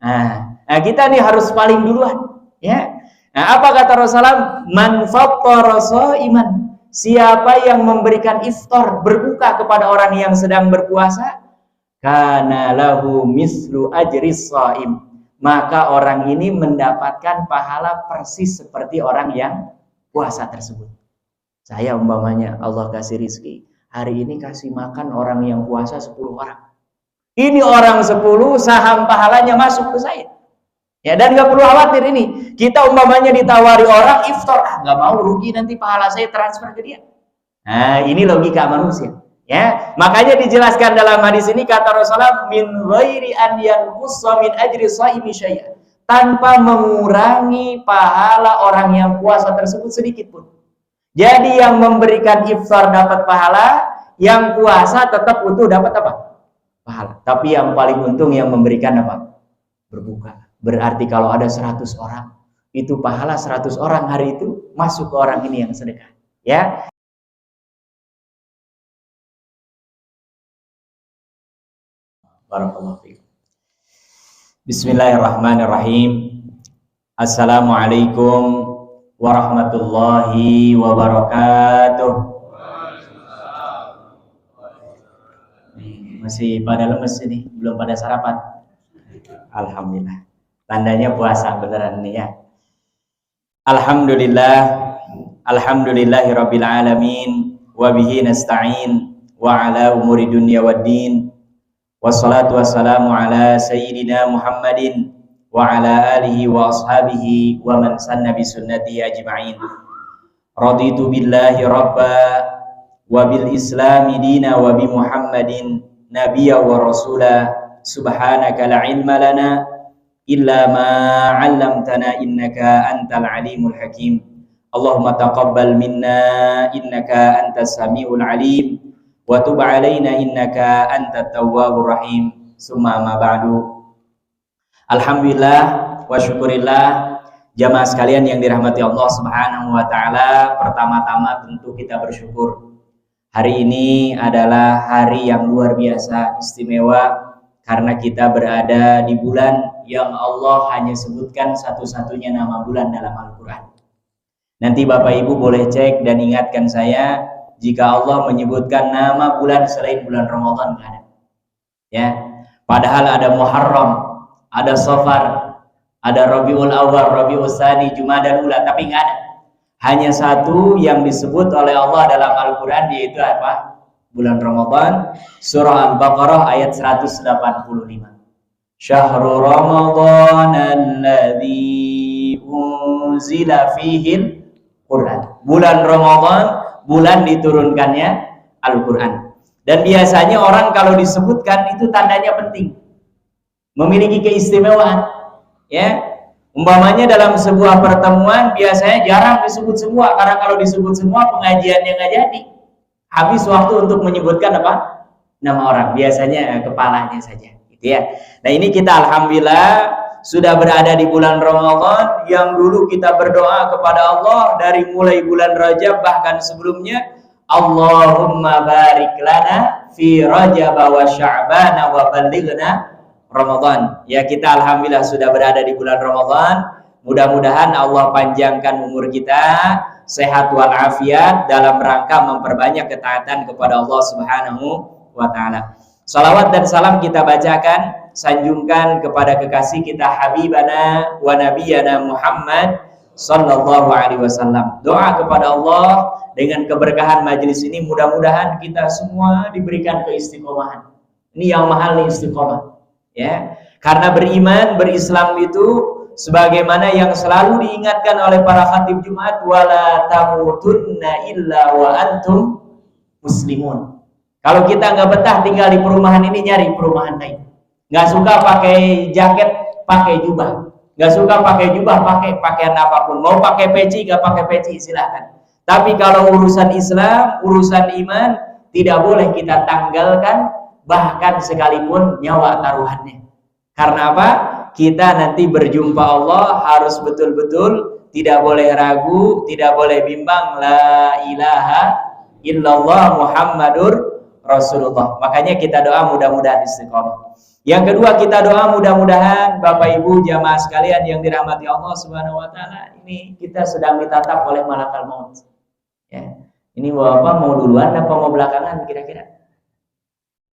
Nah, kita nih harus paling duluan, ya. Nah, apa kata Rasulullah? Man fattara shaiman, siapa yang memberikan iftar, berbuka kepada orang yang sedang berpuasa, kana lahu mislu ajris shaim, maka orang ini mendapatkan pahala persis seperti orang yang puasa tersebut. Saya umpamanya Allah kasih rizki, hari ini kasih makan orang yang puasa 10 orang. Ini orang 10, saham pahalanya masuk ke saya. Ya, dan nggak perlu khawatir ini. Kita umpamanya ditawari orang iftar, nggak mau, rugi nanti pahala saya transfer ke dia. Nah, ini logika manusia. Ya, makanya dijelaskan dalam hadis ini kata Rasulullah, min ghairi an yanqussa min ajri shaimi syai'an, tanpa mengurangi pahala orang yang puasa tersebut sedikit pun. Jadi yang memberikan iftar dapat pahala, yang puasa tetap utuh dapat apa? Pahala. Tapi yang paling untung yang memberikan apa? Berbuka. Berarti kalau ada 100 orang, itu pahala 100 orang hari itu masuk ke orang ini yang sedekah. Ya. Barakallahu fiikum. Bismillahirrahmanirrahim. Assalamualaikum warahmatullahi wabarakatuh. Masih pada lemes ini, belum pada sarapan. Alhamdulillah. Tandanya puasa beneran nih ya. Alhamdulillah. Alhamdulillahirabbil alamin wa bihi nasta'in wa ala umuri dunya waddin. Wassalatu wassalamu ala sayyidina Muhammadin wa ala alihi wa ashabihi wa man sanna bi sunnatihi ajma'in. Raditu billahi rabba wa bil islami dina wa bi Muhammadin nabiyya wa rasula. Subhanaka la ilma lana illa ma 'allamtana innaka antal alimul hakim. Allahumma taqabbal minna innaka antas samiul alim wa tub 'alaina innaka antat tawwabur rahim. Summa ma ba'du. Alhamdulillah wa syukurillah, jamaah sekalian yang dirahmati Allah Subhanahu wa taala, pertama-tama tentu kita bersyukur. Hari ini adalah hari yang luar biasa istimewa karena kita berada di bulan yang Allah hanya sebutkan satu-satunya nama bulan dalam Al-Quran. Nanti Bapak Ibu boleh cek dan ingatkan saya, jika Allah menyebutkan nama bulan selain bulan Ramadan, nggak ada. Ya, padahal ada Muharram, ada Safar, ada Rabiul Awwal, Rabiul Tsani, Jumadal Ula, tapi nggak ada. Hanya satu yang disebut oleh Allah dalam Al-Quran, yaitu apa? Bulan Ramadan. Surah Al-Baqarah ayat 185. Syahrul Ramadan alladzi unzila fihil Quran. Bulan Ramadan, bulan diturunkannya Al-Quran. Dan biasanya orang kalau disebutkan itu tandanya penting, memiliki keistimewaan. Ya, umpamanya dalam sebuah pertemuan biasanya jarang disebut semua, karena kalau disebut semua pengajiannya nggak jadi. Habis waktu untuk menyebutkan apa? Nama orang, biasanya kepalanya saja, gitu ya. Nah, ini kita alhamdulillah sudah berada di bulan Ramadan yang dulu kita berdoa kepada Allah dari mulai bulan Rajab, bahkan sebelumnya, Allahumma barik lana fi Rajab wa Sya'ban wa ballighna Ramadan. Ya, kita alhamdulillah sudah berada di bulan Ramadan. Mudah-mudahan Allah panjangkan umur kita, sehat walafiat, dalam rangka memperbanyak ketaatan kepada Allah Subhanahu wa taala. Salawat dan salam kita bacakan, sanjungkan kepada kekasih kita Habibana wa Nabiyana Muhammad sallallahu alaihi wasallam. Doa kepada Allah dengan keberkahan majelis ini, mudah-mudahan kita semua diberikan keistiqomahan. Ini yang mahal nih, istiqomah. Ya, karena beriman, berislam itu sebagaimana yang selalu diingatkan oleh para khatib Jumat, wala tamutunna illa wa antum muslimun. Kalau kita nggak betah tinggal di perumahan ini, nyari perumahan lain. Nggak suka pakai jaket, pakai jubah. Nggak suka pakai jubah, pakai pakaian apapun. Mau pakai peci, nggak pakai peci, silahkan. Tapi kalau urusan Islam, urusan iman, tidak boleh kita tanggalkan, bahkan sekalipun nyawa taruhannya. Karena apa? Kita nanti berjumpa Allah harus betul-betul tidak boleh ragu, tidak boleh bimbang. La ilaha illallah Muhammadur Rasulullah. Makanya kita doa mudah-mudahan istiqomah. Yang kedua, kita doa mudah-mudahan Bapak Ibu jamaah sekalian yang dirahmati Allah Subhanahu wa taala, ini kita sedang ditatap oleh malakal maut. Ya. Ini Bapak mau duluan apa mau belakangan kira-kira?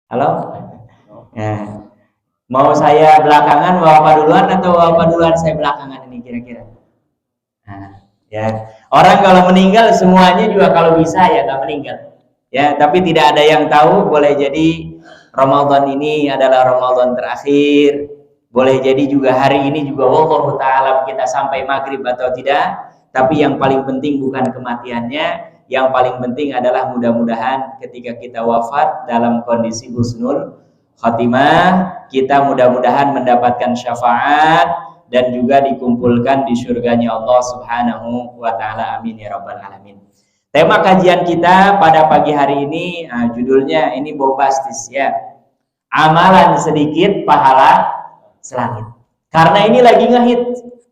Halo? Ya. Mau saya belakangan Bapak duluan atau Bapak duluan saya belakangan ini kira-kira? Nah, ya. Orang kalau meninggal semuanya juga kalau bisa ya enggak meninggal. Ya, tapi tidak ada yang tahu, boleh jadi Ramadan ini adalah Ramadan terakhir. Boleh jadi juga hari ini juga wallahu ta'ala kita sampai maghrib atau tidak. Tapi yang paling penting bukan kematiannya. Yang paling penting adalah mudah-mudahan ketika kita wafat dalam kondisi husnul khatimah, kita mudah-mudahan mendapatkan syafaat dan juga dikumpulkan di surganya Allah Subhanahu wa ta'ala. Amin ya rabbal alamin. Tema kajian kita pada pagi hari ini judulnya ini bombastis ya. Amalan sedikit pahala selangit. Karena ini lagi ngehit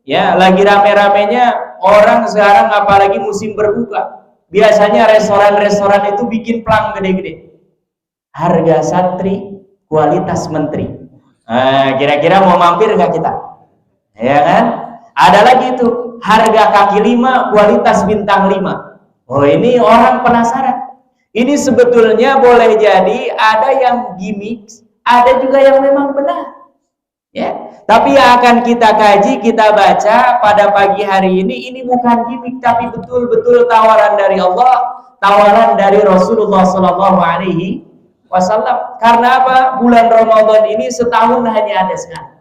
ya, lagi rame-ramenya orang sekarang apalagi musim berbuka. Biasanya restoran-restoran itu bikin plang gede-gede. Harga santri, kualitas menteri. Kira-kira mau mampir nggak kita? Ya kan? Ada lagi itu, harga kaki 5, kualitas bintang 5. Oh, ini orang penasaran. Ini sebetulnya boleh jadi ada yang gimmick, ada juga yang memang benar. Ya, tapi yang akan kita kaji, kita baca pada pagi hari ini bukan gimmick, tapi betul-betul tawaran dari Allah, tawaran dari Rasulullah Sallallahu Alaihi Wasallam. Karena apa? Bulan Ramadan ini setahun hanya ada sekali.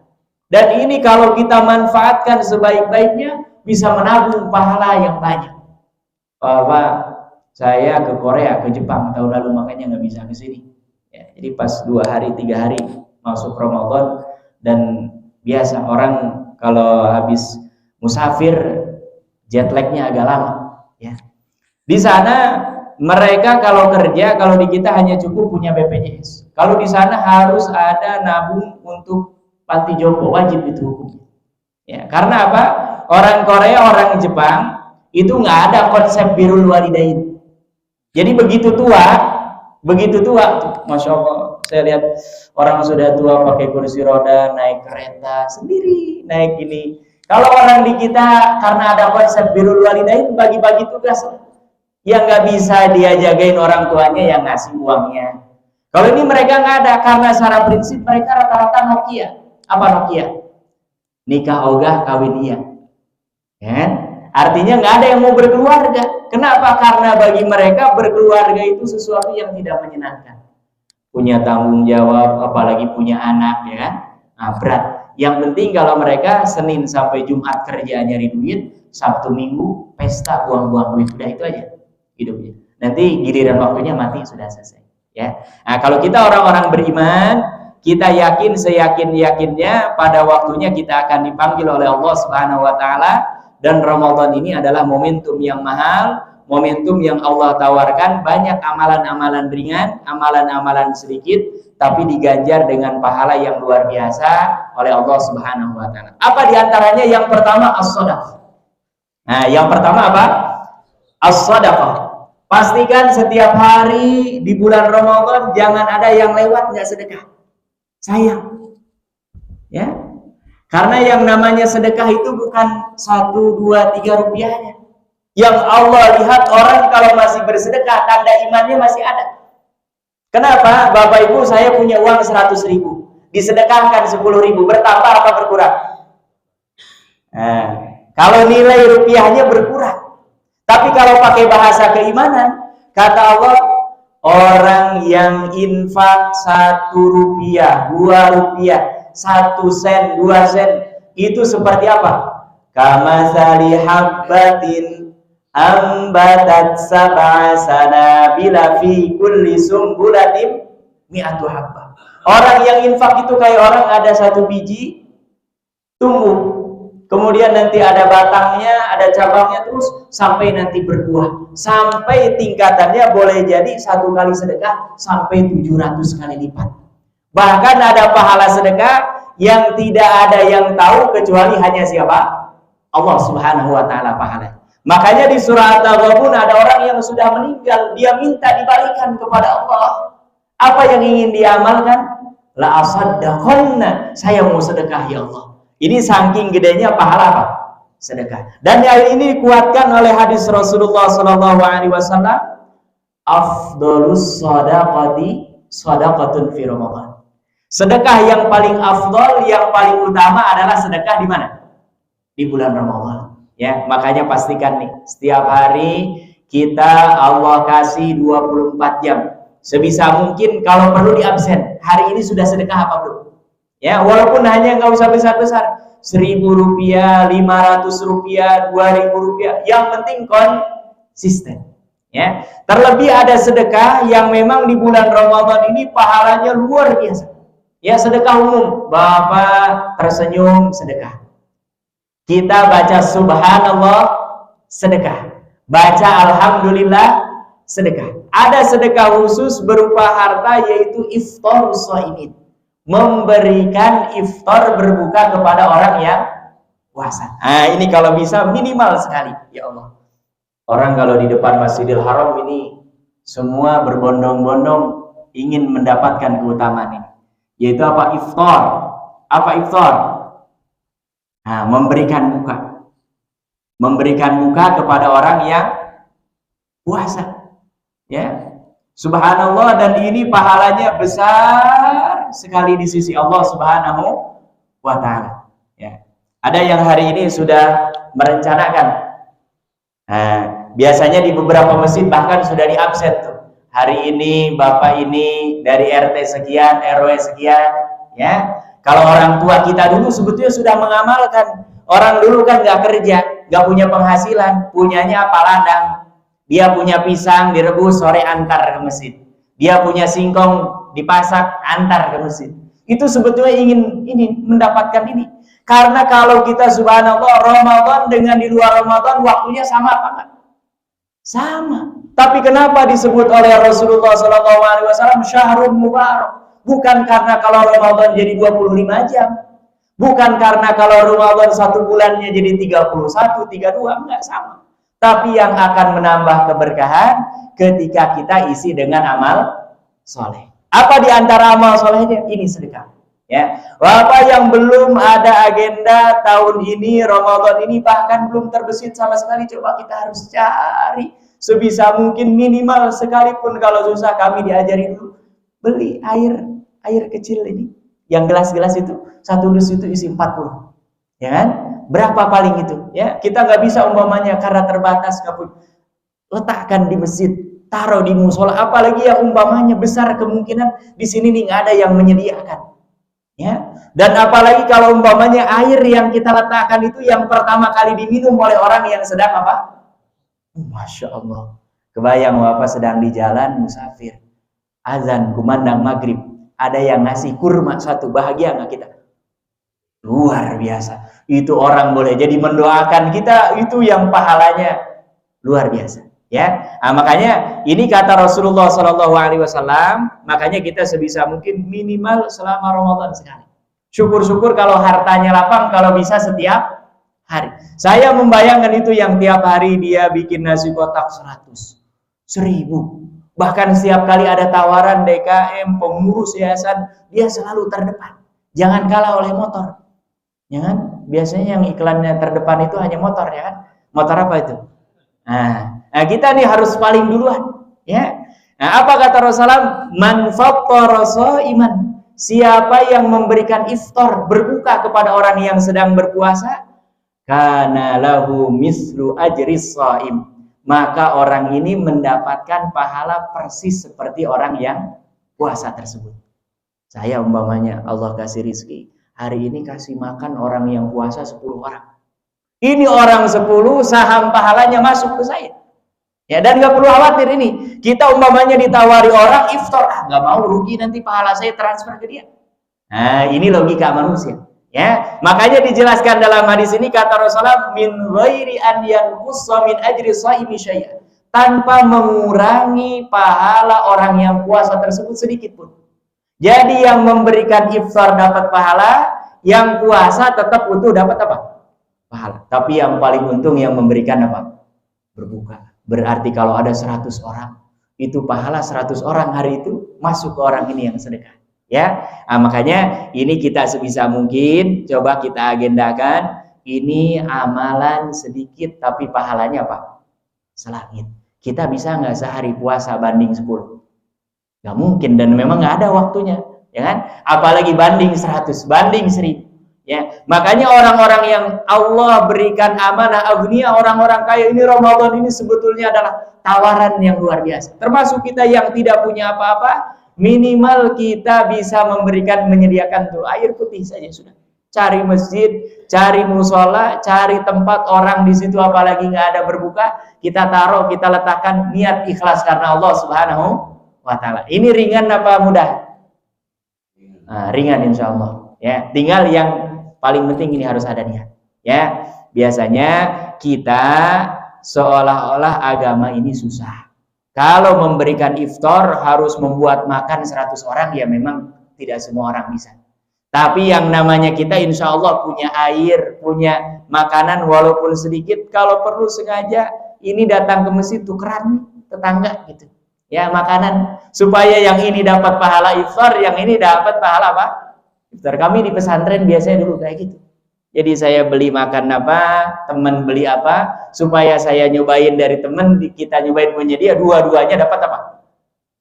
Dan ini kalau kita manfaatkan sebaik-baiknya bisa menabung pahala yang banyak. Pak, saya ke Korea, ke Jepang tahun lalu makanya nggak bisa ke sini. Ya, jadi pas 2 hari 3 hari masuk Ramadan dan biasa orang kalau habis musafir jet lagnya agak lama. Ya. Di sana mereka kalau kerja, kalau di kita hanya cukup punya BPJS. Kalau di sana harus ada nabung untuk panti jompo, wajib itu hukumnya. Ya, karena apa? Orang Korea, orang Jepang itu nggak ada konsep birrul walidain. Jadi begitu tua, masya Allah, saya lihat orang sudah tua pakai kursi roda, naik kereta sendiri, naik ini. Kalau orang di kita karena ada konsep birrul walidain, bagi-bagi tugas. Yang nggak bisa dia jagain orang tuanya, yang ngasih uangnya. Kalau ini mereka nggak ada, karena secara prinsip mereka rata-rata Nokia. Apa Nokia? Nikah ogah, kawin iya. Ya? Artinya nggak ada yang mau berkeluarga. Kenapa? Karena bagi mereka berkeluarga itu sesuatu yang tidak menyenangkan. Punya tanggung jawab, apalagi punya anak, ya. Nah, berat. Yang penting kalau mereka Senin sampai Jumat kerja nyari duit, Sabtu Minggu pesta buang-buang duit, udah itu aja hidupnya. Nanti giliran waktunya mati sudah selesai. Ya. Nah, kalau kita orang-orang beriman, kita yakin seyakin-yakinnya pada waktunya kita akan dipanggil oleh Allah Subhanahu wa taala. Dan Ramadan ini adalah momentum yang mahal, momentum yang Allah tawarkan, banyak amalan-amalan ringan, amalan-amalan sedikit, tapi diganjar dengan pahala yang luar biasa oleh Allah Subhanahu wa taala. Apa diantaranya? Yang pertama as-shadaqah. Nah, yang pertama apa? As-shadaqah. Pastikan setiap hari di bulan Ramadan jangan ada yang lewat nggak sedekah. Sayang. Ya. Karena yang namanya sedekah itu bukan 1, 2, 3 rupiahnya. Yang Allah lihat orang kalau masih bersedekah, tanda imannya masih ada. Kenapa? Bapak Ibu, saya punya uang 100.000. Disedekahkan 10.000. Bertambah apa berkurang? Nah, kalau nilai rupiahnya berkurang. Tapi kalau pakai bahasa keimanan, kata Allah, orang yang infak 1 rupiah, 2 rupiah, 1 sen, 2 sen, itu seperti apa? Kamasali habbatin ambatat sab'a sanabila fi kulli sumbulatin mi'atu habbah. Orang yang infak itu kayak orang ada 1 biji tumbuh, kemudian nanti ada batangnya, ada cabangnya, terus sampai nanti berbuah, sampai tingkatannya boleh jadi 1 kali sedekah sampai 700 kali lipat. Bahkan ada pahala sedekah yang tidak ada yang tahu kecuali hanya siapa? Allah Subhanahu wa taala pahala. Makanya di surah At-Taghabun ada orang yang sudah meninggal, dia minta dibalikan kepada Allah. Apa yang ingin diamalkan? La asaddaqanna, saya mau sedekah ya Allah. Ini saking gedenya pahala apa? Sedekah. Dan ayat ini dikuatkan oleh hadis Rasulullah sallallahu alaihi wasallam, afdhalus shadaqati shadaqatun fi Ramadan. Sedekah yang paling afdol, yang paling utama adalah sedekah di mana? Di bulan Ramadan. Ya, makanya pastikan nih, setiap hari kita Allah kasih 24 jam. Sebisa mungkin kalau perlu di absen. Hari ini sudah sedekah apa belum? Ya, walaupun hanya nggak usah besar-besar. 1.000 rupiah, 500 rupiah, 2.000 rupiah. Yang penting konsisten. Ya, terlebih ada sedekah yang memang di bulan Ramadan ini pahalanya luar biasa. Ya, sedekah umum. Bapak tersenyum, sedekah. Kita baca subhanallah, sedekah. Baca alhamdulillah, sedekah. Ada sedekah khusus berupa harta, yaitu iftar shaimin, memberikan iftar berbuka kepada orang yang puasa. Nah, ini kalau bisa minimal sekali. Ya Allah, orang kalau di depan Masjidil Haram ini semua berbondong-bondong ingin mendapatkan keutamaan ini, yaitu apa? Iftar. Apa iftar? Nah, memberikan buka. Memberikan buka kepada orang yang puasa. Ya, subhanallah, dan ini pahalanya besar sekali di sisi Allah Subhanahu wa ta'ala. Ya, ada yang hari ini sudah merencanakan. Nah, biasanya di beberapa masjid bahkan sudah di absen tuh. Hari ini bapak ini dari RT sekian, RW sekian. Ya, kalau orang tua kita dulu sebetulnya sudah mengamalkan. Orang dulu kan nggak kerja, nggak punya penghasilan, punyanya apa? Ladang. Dia punya pisang direbus, sore antar ke masjid. Dia punya singkong dipasak, antar ke masjid. Itu sebetulnya ingin ini mendapatkan ini. Karena kalau kita subhanallah Ramadan dengan di luar Ramadan waktunya sama apa enggak? Sama. Tapi kenapa disebut oleh Rasulullah SAW syahrul mubarak? Bukan karena kalau Ramadan jadi 25 jam. Bukan karena kalau Ramadan satu bulannya jadi 31, 32, enggak sama. Tapi yang akan menambah keberkahan ketika kita isi dengan amal soleh. Apa di antara amal solehnya? Ini sedekah. Ya, Bapak yang belum ada agenda tahun ini, Ramadan ini bahkan belum terbesit sama sekali, coba kita harus cari sebisa mungkin minimal sekalipun kalau susah kami diajari dulu. Beli air kecil ini, yang gelas-gelas itu, satu dus itu isi 40. Ya kan? Berapa paling itu? Ya, kita nggak bisa umpamanya karena terbatas, letakkan di masjid, taruh di musola, apalagi yang umpamanya besar kemungkinan di sini nih nggak ada yang menyediakan. Ya, dan apalagi kalau umpamanya air yang kita letakkan itu yang pertama kali diminum oleh orang yang sedang apa? Masya Allah. Kebayang Bapak sedang di jalan musafir, azan kumandang maghrib, ada yang ngasih kurma satu, bahagia nggak kita? Luar biasa. Itu orang boleh jadi mendoakan kita, itu yang pahalanya luar biasa. Ya, nah, makanya ini kata Rasulullah SAW. Makanya kita sebisa mungkin minimal selama Ramadan sekali. Syukur-syukur kalau hartanya lapang, kalau bisa setiap hari. Saya membayangkan itu yang tiap hari dia bikin nasi kotak 100, 1000. Bahkan setiap kali ada tawaran DKM, pengurus yayasan, dia selalu terdepan. Jangan kalah oleh motor. Ya kan? Biasanya yang iklannya terdepan itu hanya motor, ya kan? Motor apa itu? Nah, kita nih harus paling duluan, ya. Nah, apa kata Rasulullah? Man fattara shaiman, siapa yang memberikan iftar, berbuka kepada orang yang sedang berpuasa, kana lahu mislu ajris shaim, maka orang ini mendapatkan pahala persis seperti orang yang puasa tersebut. Saya umpamanya Allah kasih rizki, hari ini kasih makan orang yang puasa 10 orang. Ini orang 10, saham pahalanya masuk ke saya. Ya, dan nggak perlu khawatir ini. Kita umpamanya ditawari orang iftar, nggak mau, rugi nanti pahala saya transfer ke dia. Nah, ini logika manusia. Ya, makanya dijelaskan dalam hadis ini kata Rasulullah, min ghairi an yanqussa min ajri shaimi syai'an, tanpa mengurangi pahala orang yang puasa tersebut sedikit pun. Jadi yang memberikan iftar dapat pahala, yang puasa tetap utuh dapat apa? Pahala. Tapi yang paling untung yang memberikan apa? Berbuka. Berarti kalau ada 100 orang, itu pahala 100 orang hari itu masuk ke orang ini yang sedekah. Ya, makanya ini kita sebisa mungkin coba kita agendakan. Ini amalan sedikit tapi pahalanya apa? Selangit. Kita bisa nggak sehari puasa banding 10? Nggak mungkin, dan memang nggak ada waktunya, ya kan? Apalagi banding 100, banding 1000. Ya, makanya orang-orang yang Allah berikan amanah agnia, orang-orang kaya ini, Ramadan ini sebetulnya adalah tawaran yang luar biasa. Termasuk kita yang tidak punya apa-apa, minimal kita bisa menyediakan tuh air putih saja sudah. Cari masjid, cari musola, cari tempat orang di situ, apalagi nggak ada berbuka, kita taruh, kita letakkan niat ikhlas karena Allah Subhanahu wa Ta'ala. Ini ringan apa mudah? Ringan insya Allah. Ya, tinggal yang paling penting ini harus ada niat. Ya, biasanya kita seolah-olah agama ini susah. Kalau memberikan iftar harus membuat makan 100 orang, ya memang tidak semua orang bisa. Tapi yang namanya kita insya Allah punya air, punya makanan walaupun sedikit, kalau perlu sengaja ini datang ke masjid tukeran tetangga gitu. Ya, makanan supaya yang ini dapat pahala iftar, yang ini dapat pahala apa? Iftar. Kami di pesantren biasanya dulu kayak gitu. Jadi saya beli makan apa, teman beli apa, supaya saya nyobain dari teman, kita nyobain penyedia, dua-duanya dapat apa?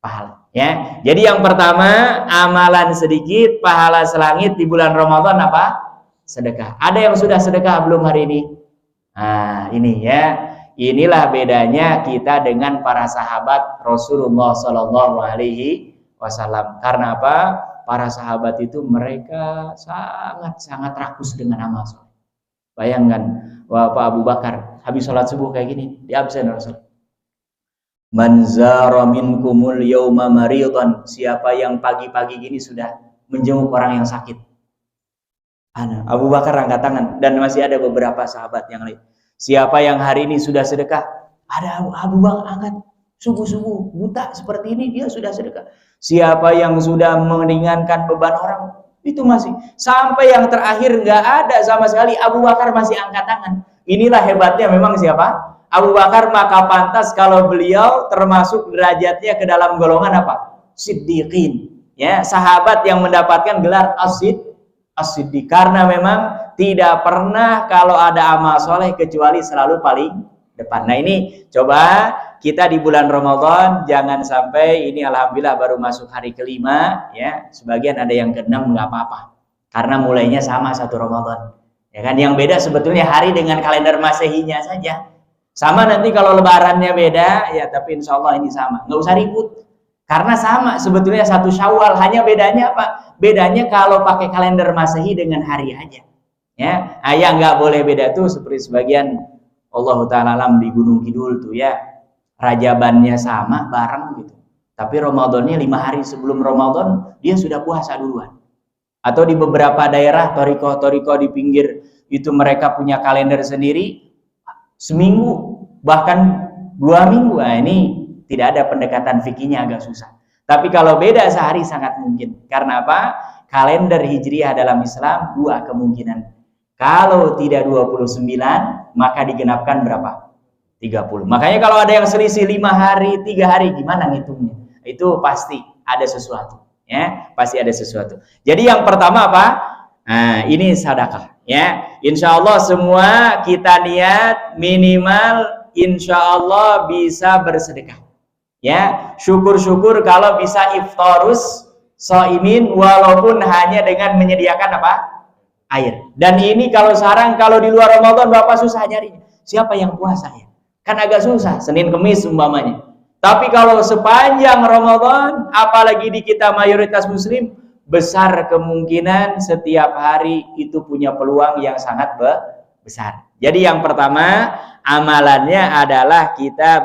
Pahala. Ya, jadi yang pertama amalan sedikit, pahala selangit di bulan Ramadan apa? Sedekah. Ada yang sudah sedekah belum hari ini? Nah, ini ya. Inilah bedanya kita dengan para sahabat Rasulullah Shallallahu Alaihi Wasallam. Karena apa? Para sahabat itu mereka sangat rakus dengan amal soleh. Bayangkan, Bapak Abu Bakar habis sholat subuh kayak gini, di absen Rasul. Man zara minkumul yauma maridan, siapa yang pagi-pagi gini sudah menjenguk orang yang sakit. Abu Bakar angkat tangan, dan masih ada beberapa sahabat yang lain. Siapa yang hari ini sudah sedekah? Ada Abu Bakar angkat, subuh-subuh buta seperti ini dia sudah sedekah. Siapa yang sudah meringankan beban orang, itu masih. Sampai yang terakhir nggak ada sama sekali, Abu Bakar masih angkat tangan. Inilah hebatnya memang siapa? Abu Bakar, maka pantas kalau beliau termasuk derajatnya ke dalam golongan apa? Siddiqin. Ya, sahabat yang mendapatkan gelar as-siddiq, karena memang tidak pernah kalau ada amal soleh kecuali selalu paling depan. Nah, ini coba kita di bulan Ramadan jangan sampai, ini alhamdulillah baru masuk hari kelima, ya, sebagian ada yang ke-6 nggak apa-apa, karena mulainya sama satu Ramadan, ya kan? Yang beda sebetulnya hari dengan kalender Masehinya saja. Sama nanti kalau lebarannya beda, ya tapi insya Allah ini sama. Nggak usah ribut. Karena sama sebetulnya satu Syawal. Hanya bedanya apa? Bedanya kalau pakai kalender Masehi dengan hari aja. Ya, yang nggak boleh beda tuh seperti sebagian Allah Ta'ala alam di Gunung Kidul tuh ya. Rajabannya sama, bareng gitu. Tapi Ramadannya 5 hari sebelum Ramadan, dia sudah puasa duluan. Atau di beberapa daerah, toriko-toriko di pinggir itu mereka punya kalender sendiri. Seminggu, bahkan 2 minggu. Nah, ini tidak ada pendekatan fikihnya, agak susah. Tapi kalau beda sehari sangat mungkin. Karena apa? Kalender Hijriah dalam Islam 2 kemungkinan. Kalau tidak 29, maka digenapkan berapa? 30. Makanya kalau ada yang selisih 5 hari, 3 hari, gimana ngitungnya? Itu pasti ada sesuatu. Ya, pasti ada sesuatu. Jadi yang pertama apa? Nah, ini sedekah. Ya, insya Allah semua kita niat minimal insya Allah bisa bersedekah. Ya, syukur-syukur kalau bisa iftarus shaimin walaupun hanya dengan menyediakan apa? Air. Dan ini kalau sekarang kalau di luar Ramadan Bapak susah nyarinya. Siapa yang puasa ya? Kan agak susah, Senin Kemis umpamanya. Tapi kalau sepanjang Ramadan, apalagi di kita mayoritas muslim, besar kemungkinan setiap hari itu punya peluang yang sangat besar. Jadi yang pertama amalannya adalah kita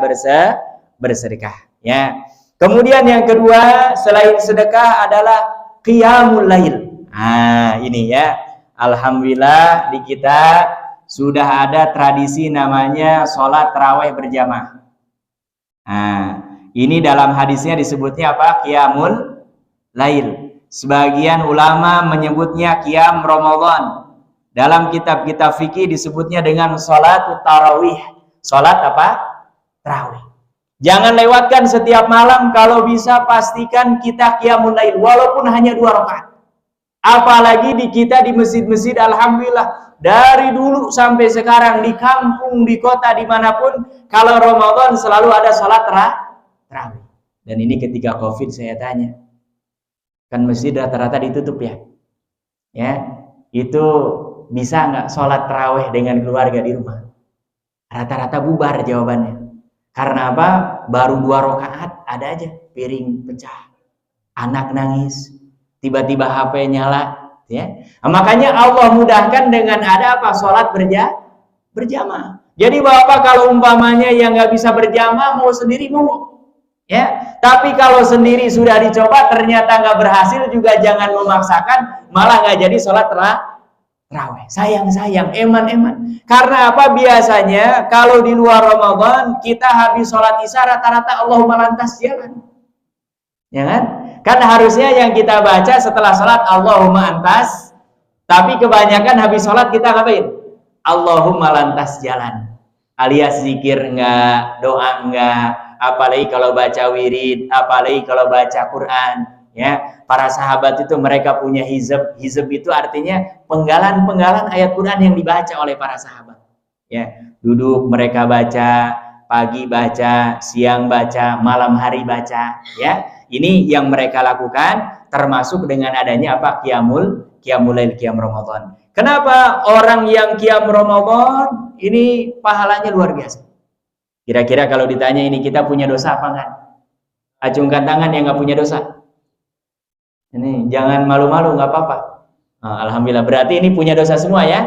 bersedekah. Ya. Kemudian yang kedua selain sedekah adalah qiyamul lail. Nah ini ya, alhamdulillah di kita sudah ada tradisi namanya sholat tarawih berjamaah. Nah ini dalam hadisnya disebutnya apa? Qiyamul lail. Sebagian ulama menyebutnya qiyam Ramadan. Dalam kitab-kitab fikih disebutnya dengan sholat tarawih. Sholat apa? Tarawih. Jangan lewatkan setiap malam, kalau bisa pastikan kita qiyamul lail walaupun hanya 2 rakaat. Apalagi di kita di masjid-masjid, alhamdulillah dari dulu sampai sekarang, di kampung, di kota, dimanapun, kalau Ramadan selalu ada sholat tarawih. Dan ini ketika Covid saya tanya, kan masjid rata-rata ditutup ya, itu bisa nggak sholat tarawih dengan keluarga di rumah? Rata-rata bubar jawabannya. Karena apa? Baru 2 rakaat ada aja piring pecah, anak nangis, tiba-tiba HP nyala, ya. Nah, makanya Allah mudahkan dengan ada apa? Sholat berjamaah. Jadi Bapak kalau umpamanya yang nggak bisa berjamaah, mau sendiri mau, ya. Tapi kalau sendiri sudah dicoba ternyata nggak berhasil, juga jangan memaksakan, malah nggak jadi sholat tarawih. Sayang, eman. Karena apa? Biasanya kalau di luar Ramadan kita habis sholat isya rata-rata Allahumma lantas jalan, ya kan? Kan harusnya yang kita baca setelah sholat Allahumma antas, tapi kebanyakan habis sholat kita ngapain? Allahumma lantas jalan, alias zikir enggak, doa enggak, apalagi kalau baca wirid, apalagi kalau baca Quran, ya. Para sahabat itu mereka punya hizab. Hizab itu artinya penggalan-penggalan ayat Quran yang dibaca oleh para sahabat, ya. Duduk mereka baca, pagi baca, siang baca, malam hari baca, ya. Ini yang mereka lakukan, termasuk dengan adanya apa? Qiyamul lail, qiyam Ramadan. Kenapa orang yang qiyam Ramadan ini pahalanya luar biasa? Kira-kira kalau ditanya ini kita punya dosa apa enggak? Acungkan tangan yang nggak punya dosa. Ini jangan malu-malu, nggak apa-apa. Nah, alhamdulillah, berarti ini punya dosa semua ya.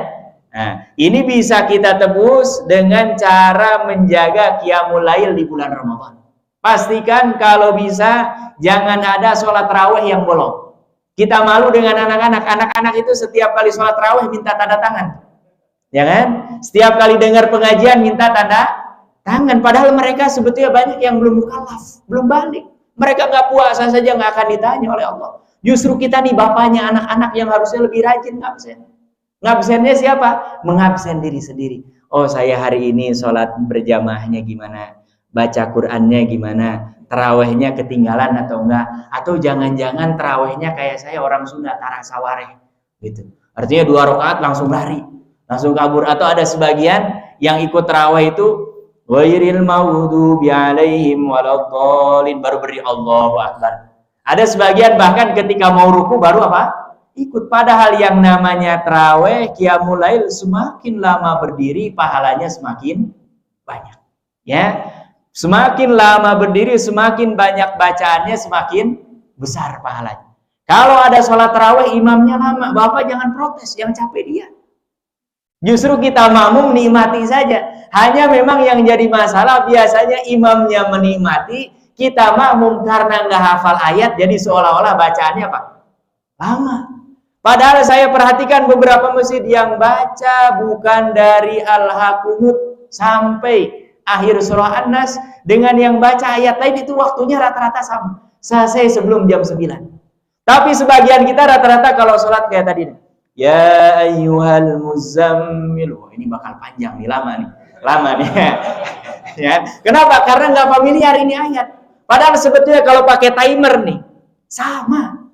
Nah, ini bisa kita tebus dengan cara menjaga qiyamul lail di bulan Ramadan. Pastikan kalau bisa jangan ada sholat tarawih yang bolong. Kita malu dengan anak-anak. Anak-anak itu setiap kali sholat tarawih minta tanda tangan, ya kan? Setiap kali dengar pengajian minta tanda tangan. Padahal mereka sebetulnya banyak yang belum mukallaf, belum balik. Mereka nggak puasa saja nggak akan ditanya oleh Allah. Justru kita nih bapaknya anak-anak yang harusnya lebih rajin ngabsen. Ngabsennya siapa? Mengabsen diri sendiri. Oh, saya hari ini sholat berjamaahnya gimana? Baca Qur'annya gimana? Tarawehnya ketinggalan atau enggak? Atau jangan-jangan tarawehnya kayak saya orang Sunda, tarak sawareh gitu. Artinya 2 rakaat langsung lari, langsung kabur. Atau ada sebagian yang ikut taraweh itu ghairil maghdubi alaihim waladdallin, baru beri Allahu Akbar. Ada sebagian bahkan ketika mau ruku baru apa? Ikut. Padahal yang namanya tarawih, qiyamul lail, semakin lama berdiri pahalanya semakin banyak. Ya. Semakin lama berdiri, semakin banyak bacaannya, semakin besar pahalanya. Kalau ada sholat tarawih imamnya lama, Bapak jangan protes, yang capek dia. Justru kita makmum nikmati saja. Hanya memang yang jadi masalah biasanya imamnya menikmati, kita makmum karena nggak hafal ayat, jadi seolah-olah bacaannya apa? Lama. Padahal saya perhatikan beberapa masjid yang baca bukan dari Al-Hakumut sampai akhir surah An-Nas, dengan yang baca ayat lain itu waktunya rata-rata sama. Selesai sebelum jam 9. Tapi sebagian kita rata-rata kalau sholat kayak tadi. Ya ayyuhal muzammil. Oh, ini bakal panjang nih, lama nih. Ya. Kenapa? Karena nggak familiar ini ayat. Padahal sebetulnya kalau pakai timer nih, sama.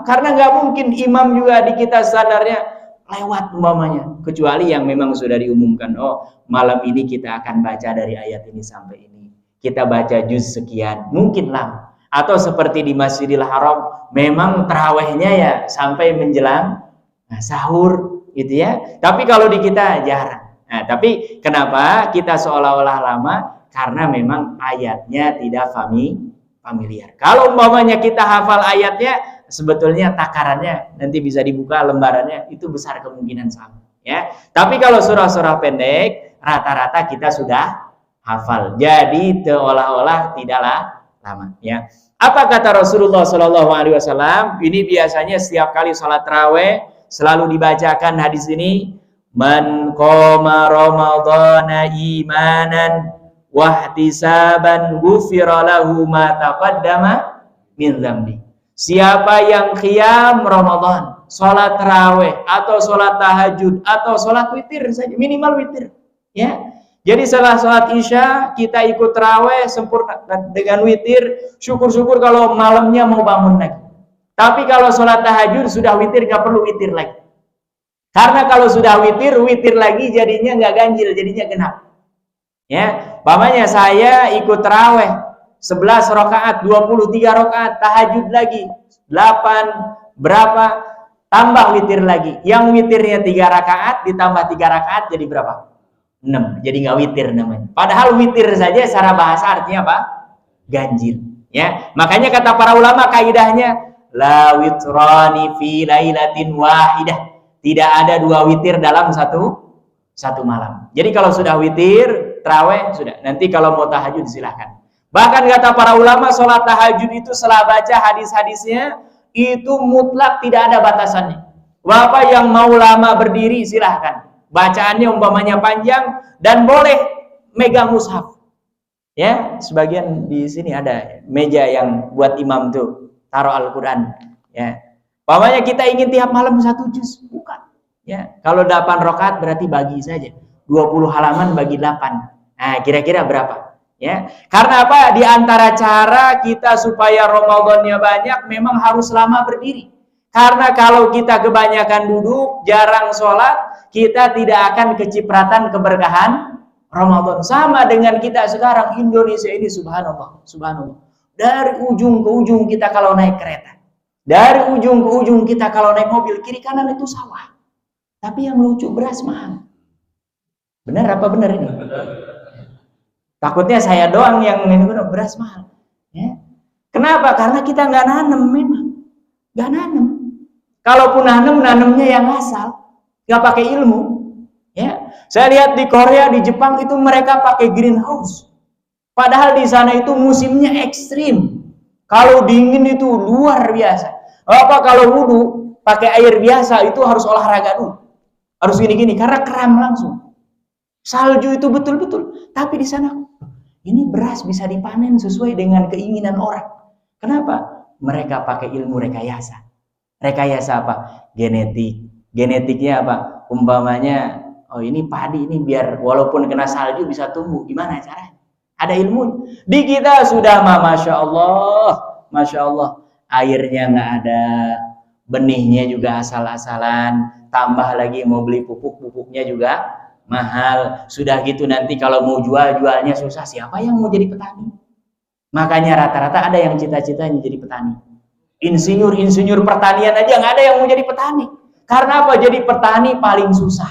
Karena nggak mungkin imam juga di kita sadarnya lewat umpamanya. Kecuali yang memang sudah diumumkan, oh malam ini kita akan baca dari ayat ini sampai ini. Kita baca juz sekian, mungkin lama. Atau seperti di Masjidil Haram, memang tarawihnya ya sampai menjelang sahur gitu ya. Tapi kalau di kita jarang. Nah, tapi kenapa kita seolah-olah lama? Karena memang ayatnya tidak familiar. Kalau umpamanya kita hafal ayatnya, sebetulnya takarannya nanti bisa dibuka lembarannya, itu besar kemungkinan sama. Ya. Tapi kalau surah-surah pendek, rata-rata kita sudah hafal. Jadi seolah-olah tidaklah lama. Ya. Apa kata Rasulullah SAW? Ini biasanya setiap kali sholat tarawih selalu dibacakan hadis ini. Man qoma ramadhana imanan wahtisaban ghufira lahu ma taqaddama min dzambi. Siapa yang qiyam Ramadan, salat tarawih atau salat tahajud atau salat witir saja, minimal witir, ya. Jadi setelah sholat isya kita ikut taraweh sempurna dengan witir. Syukur-syukur kalau malamnya mau bangun lagi. Tapi kalau sholat tahajud sudah witir, nggak perlu witir lagi. Karena kalau sudah witir, witir lagi jadinya nggak ganjil, jadinya genap. Ya, umpamanya saya ikut taraweh 11 rakaat, 23 rakaat, tahajud lagi 8 berapa? Tambah witir lagi. Yang witirnya 3 rakaat ditambah 3 rakaat jadi berapa? 6. Jadi nggak witir namanya. Padahal witir saja secara bahasa artinya apa? Ganjil. Ya, makanya kata para ulama kaidahnya la witrani fi lailatin wahidah. Tidak ada 2 witir dalam satu malam. Jadi kalau sudah witir, tarawih sudah. Nanti kalau mau tahajud silahkan. Bahkan kata para ulama sholat tahajud itu setelah baca hadis-hadisnya itu mutlak tidak ada batasannya. Bapak yang mau lama berdiri silahkan. Bacaannya umpamanya panjang dan boleh megang mushaf. Ya, sebagian di sini ada meja yang buat imam tuh taruh Al-Qur'an. Ya. Umpamanya kita ingin tiap malam 1 juz, bukan. Ya, kalau 8 rakaat berarti bagi saja. 20 halaman bagi 8. Nah, kira-kira berapa? Ya. Karena apa? Di antara cara kita supaya Ramadannya banyak memang harus lama berdiri. Karena kalau kita kebanyakan duduk, jarang sholat, kita tidak akan kecipratan keberkahan Ramadan. Sama dengan kita sekarang, Indonesia ini subhanallah, subhanallah. Dari ujung ke ujung kita kalau naik kereta. Dari ujung ke ujung kita kalau naik mobil, kiri kanan itu sawah. Tapi yang lucu beras mahal. Benar apa benar ini? Takutnya saya doang yang beras mahal. Ya. Kenapa? Karena kita nggak nanam memang. Nggak nanam. Kalaupun nanemnya yang asal, nggak pakai ilmu. Ya, saya lihat di Korea, di Jepang itu mereka pakai greenhouse. Padahal di sana itu musimnya ekstrim. Kalau dingin itu luar biasa. Apa kalau wudhu pakai air biasa itu harus olahraga dulu, harus gini-gini karena kram langsung. Salju itu betul-betul. Tapi di sana ini beras bisa dipanen sesuai dengan keinginan orang. Kenapa? Mereka pakai ilmu rekayasa. Rekayasa apa? Genetik. Genetiknya apa? Umpamanya, oh ini padi ini biar walaupun kena salju bisa tumbuh. Gimana caranya? Ada ilmu. Di kita sudah masya Allah, airnya nggak ada, benihnya juga asal-asalan, tambah lagi mau beli pupuknya juga mahal. Sudah gitu nanti kalau mau jualnya susah. Siapa yang mau jadi petani? Makanya rata-rata ada yang cita-citanya jadi petani. Insinyur pertanian aja nggak ada yang mau jadi petani. Karena apa? Jadi petani paling susah.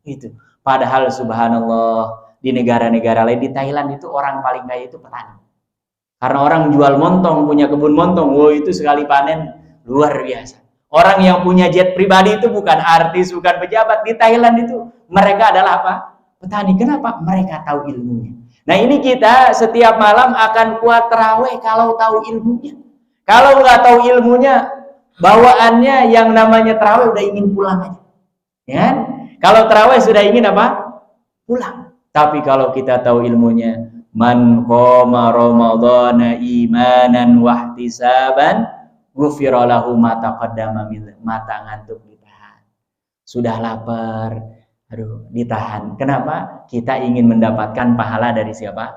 Itu. Padahal subhanallah di negara-negara lain, di Thailand itu orang paling kaya itu petani. Karena orang jual montong, punya kebun montong, wow itu sekali panen luar biasa. Orang yang punya jet pribadi itu bukan artis, bukan pejabat. Di Thailand itu mereka adalah apa? Petani. Kenapa? Mereka tahu ilmunya. Nah ini kita setiap malam akan kuat tarawih kalau tahu ilmunya. Kalau nggak tahu ilmunya, bawaannya yang namanya tarawih udah ingin pulang aja. Ya? Kalau tarawih sudah ingin apa? Pulang. Tapi kalau kita tahu ilmunya, man qoma ramadhana imanan wahtisaban ghufira lahu ma taqaddama min mata ngantuk ditahan. Sudah lapar, aduh ditahan. Kenapa? Kita ingin mendapatkan pahala dari siapa?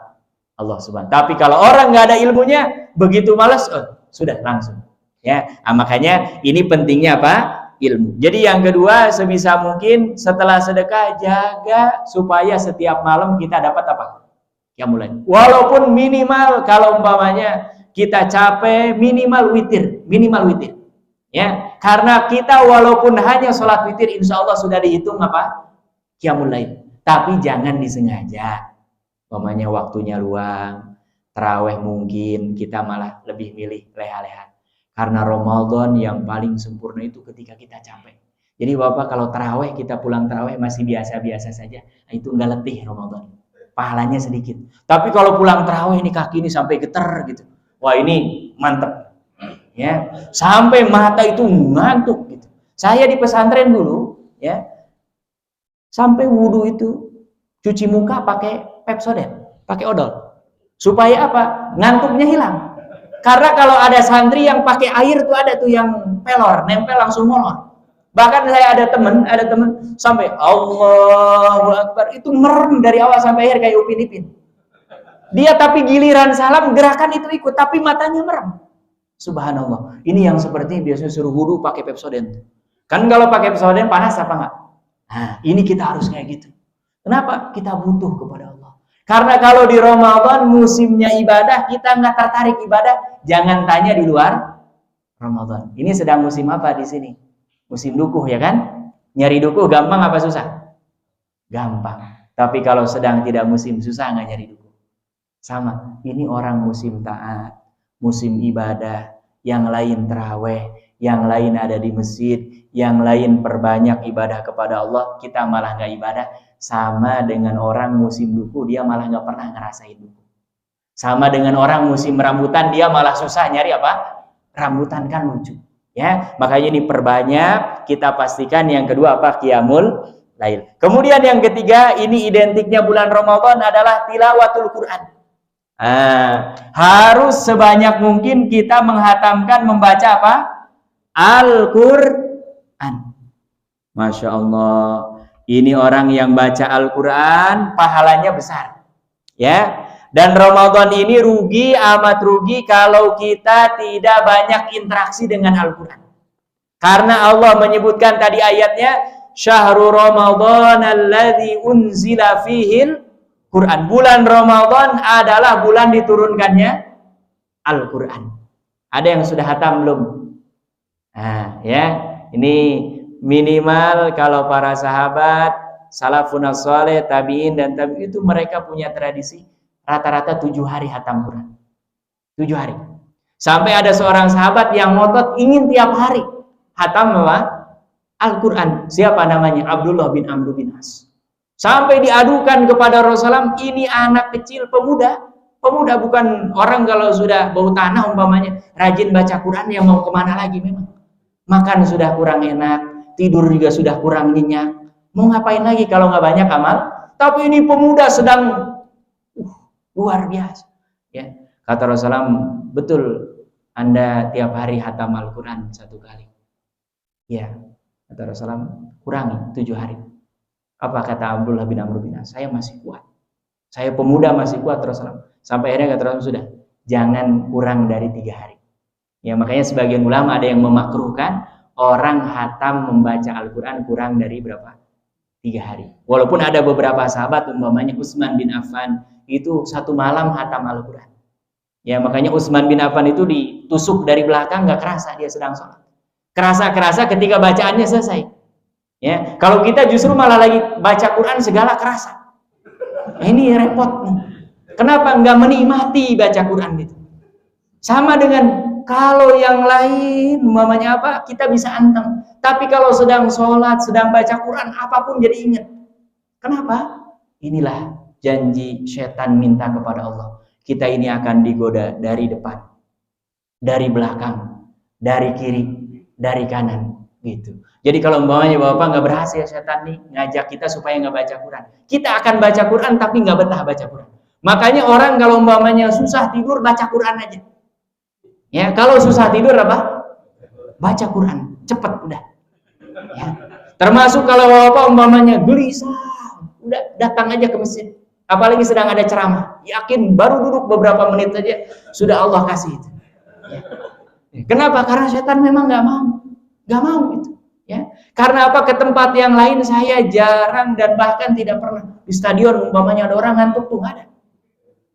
Allah Subhanahu. Tapi kalau orang nggak ada ilmunya, begitu malas, sudah langsung. Ya, makanya ini pentingnya apa? Ilmu. Jadi yang kedua, sebisa mungkin setelah sedekah jaga supaya setiap malam kita dapat apa? Qiyamul Lail. Walaupun minimal kalau umpamanya kita capek minimal witir. Ya, karena kita walaupun hanya sholat witir insya Allah sudah dihitung apa? Qiyamul Lail. Tapi jangan disengaja. Umpamanya waktunya luang, tarawih mungkin kita malah lebih milih leha-leha. Karena Ramadan yang paling sempurna itu ketika kita capek. Jadi Bapak kalau tarawih kita pulang tarawih masih biasa-biasa saja, itu enggak letih Ramadan. Pahalanya sedikit. Tapi kalau pulang tarawih ini kaki ini sampai getar gitu. Wah ini mantep. Ya, sampai mata itu ngantuk gitu. Saya di pesantren dulu, ya. Sampai wudhu itu cuci muka pakai Pepsodent, pakai odol. Supaya apa? Ngantuknya hilang. Karena kalau ada santri yang pakai air tuh ada tuh yang pelor, nempel langsung molor. Bahkan saya ada teman sampai Allahu Akbar itu merem dari awal sampai akhir kayak Upin Ipin. Dia tapi giliran salam gerakan itu ikut, tapi matanya merem. Subhanallah. Ini yang seperti biasanya suruh wudu pakai Pepsodent. Kan kalau pakai Pepsodent panas apa enggak? Nah, ini kita harus kayak gitu. Kenapa? Kita butuh kepada Allah. Karena kalau di Ramadan musimnya ibadah, kita nggak tertarik ibadah, jangan tanya di luar Ramadan. Ini sedang musim apa di sini? Musim dukuh ya kan? Nyari dukuh gampang apa susah? Gampang. Tapi kalau sedang tidak musim susah nggak nyari dukuh. Sama, ini orang musim taat, musim ibadah, yang lain terawih, yang lain ada di masjid, yang lain perbanyak ibadah kepada Allah, kita malah nggak ibadah. Sama dengan orang musim duku, dia malah nggak pernah ngerasain duku. Sama dengan orang musim rambutan, dia malah susah nyari apa? Rambutan kan lucu. Ya, makanya ini perbanyak, kita pastikan. Yang kedua apa? Qiyamul Lail. Kemudian yang ketiga, ini identiknya bulan Ramadan adalah tilawatul Quran. Harus sebanyak mungkin kita menghatamkan, membaca apa? Al-Quran. Masya Allah, ini orang yang baca Al-Quran pahalanya besar ya. Dan Ramadan ini rugi, amat rugi kalau kita tidak banyak interaksi dengan Al-Quran. Karena Allah menyebutkan tadi ayatnya, Syahrul Ramadan alladzi unzila fihil Quran. Bulan Ramadan adalah bulan diturunkannya Al-Quran. Ada yang sudah hatam belum? Nah, ya, ini minimal kalau para sahabat, salafun saleh, tabi'in dan tabi'in itu mereka punya tradisi rata-rata 7 hari hatam Quran. 7 hari. Sampai ada seorang sahabat yang ngotot ingin tiap hari hatam Al-Quran. Siapa namanya? Abdullah bin Amr bin As. Sampai diadukan kepada Rasulullah, ini anak kecil, pemuda bukan orang kalau sudah bau tanah umpamanya, rajin baca Quran yang mau kemana lagi memang. Makan sudah kurang enak, tidur juga sudah kurang nyenyak. Mau ngapain lagi kalau nggak banyak amal? Tapi ini pemuda sedang luar biasa. Ya, kata Rasulullah, betul Anda tiap hari hatam Al-Quran 1 kali. Ya, kata Rasulullah, kurangi 7 hari. Apa kata Abdullah bin Amr bin As? Saya masih kuat. Saya pemuda masih kuat Rasulullah. Sampai akhirnya kata Rasulullah, sudah, jangan kurang dari 3 hari. Ya, makanya sebagian ulama ada yang memakruhkan orang hatam membaca Al-Quran kurang dari berapa? 3 hari. Walaupun ada beberapa sahabat, umpamanya Utsman bin Affan, itu 1 malam hatam Al-Quran. Ya, makanya Utsman bin Affan itu ditusuk dari belakang, nggak kerasa dia sedang sholat. Kerasa ketika bacaannya selesai. Ya, kalau kita justru malah lagi baca Quran segala kerasa. Ini repot nih. Kenapa nggak menikmati baca Quran gitu? Sama dengan kalau yang lain, umpamanya apa? Kita bisa anteng. Tapi kalau sedang sholat, sedang baca Quran, apapun jadi ingat. Kenapa? Inilah janji setan minta kepada Allah. Kita ini akan digoda dari depan, dari belakang, dari kiri, dari kanan, gitu. Jadi kalau umpamanya Bapak nggak berhasil setan nih ngajak kita supaya nggak baca Quran, kita akan baca Quran tapi nggak betah baca Quran. Makanya orang kalau umpamanya susah tidur baca Quran aja. Ya, kalau susah tidur apa? Baca Quran, cepet udah. Ya. Termasuk kalau Bapak umpamanya gelisah, udah datang aja ke masjid. Apalagi sedang ada ceramah, yakin baru duduk beberapa menit saja sudah Allah kasih itu. Ya. Kenapa? Karena setan memang nggak mau itu. Ya, karena apa? Ke tempat yang lain saya jarang dan bahkan tidak pernah. Di stadion umpamanya ada orang ngantuk tuh nggak ada.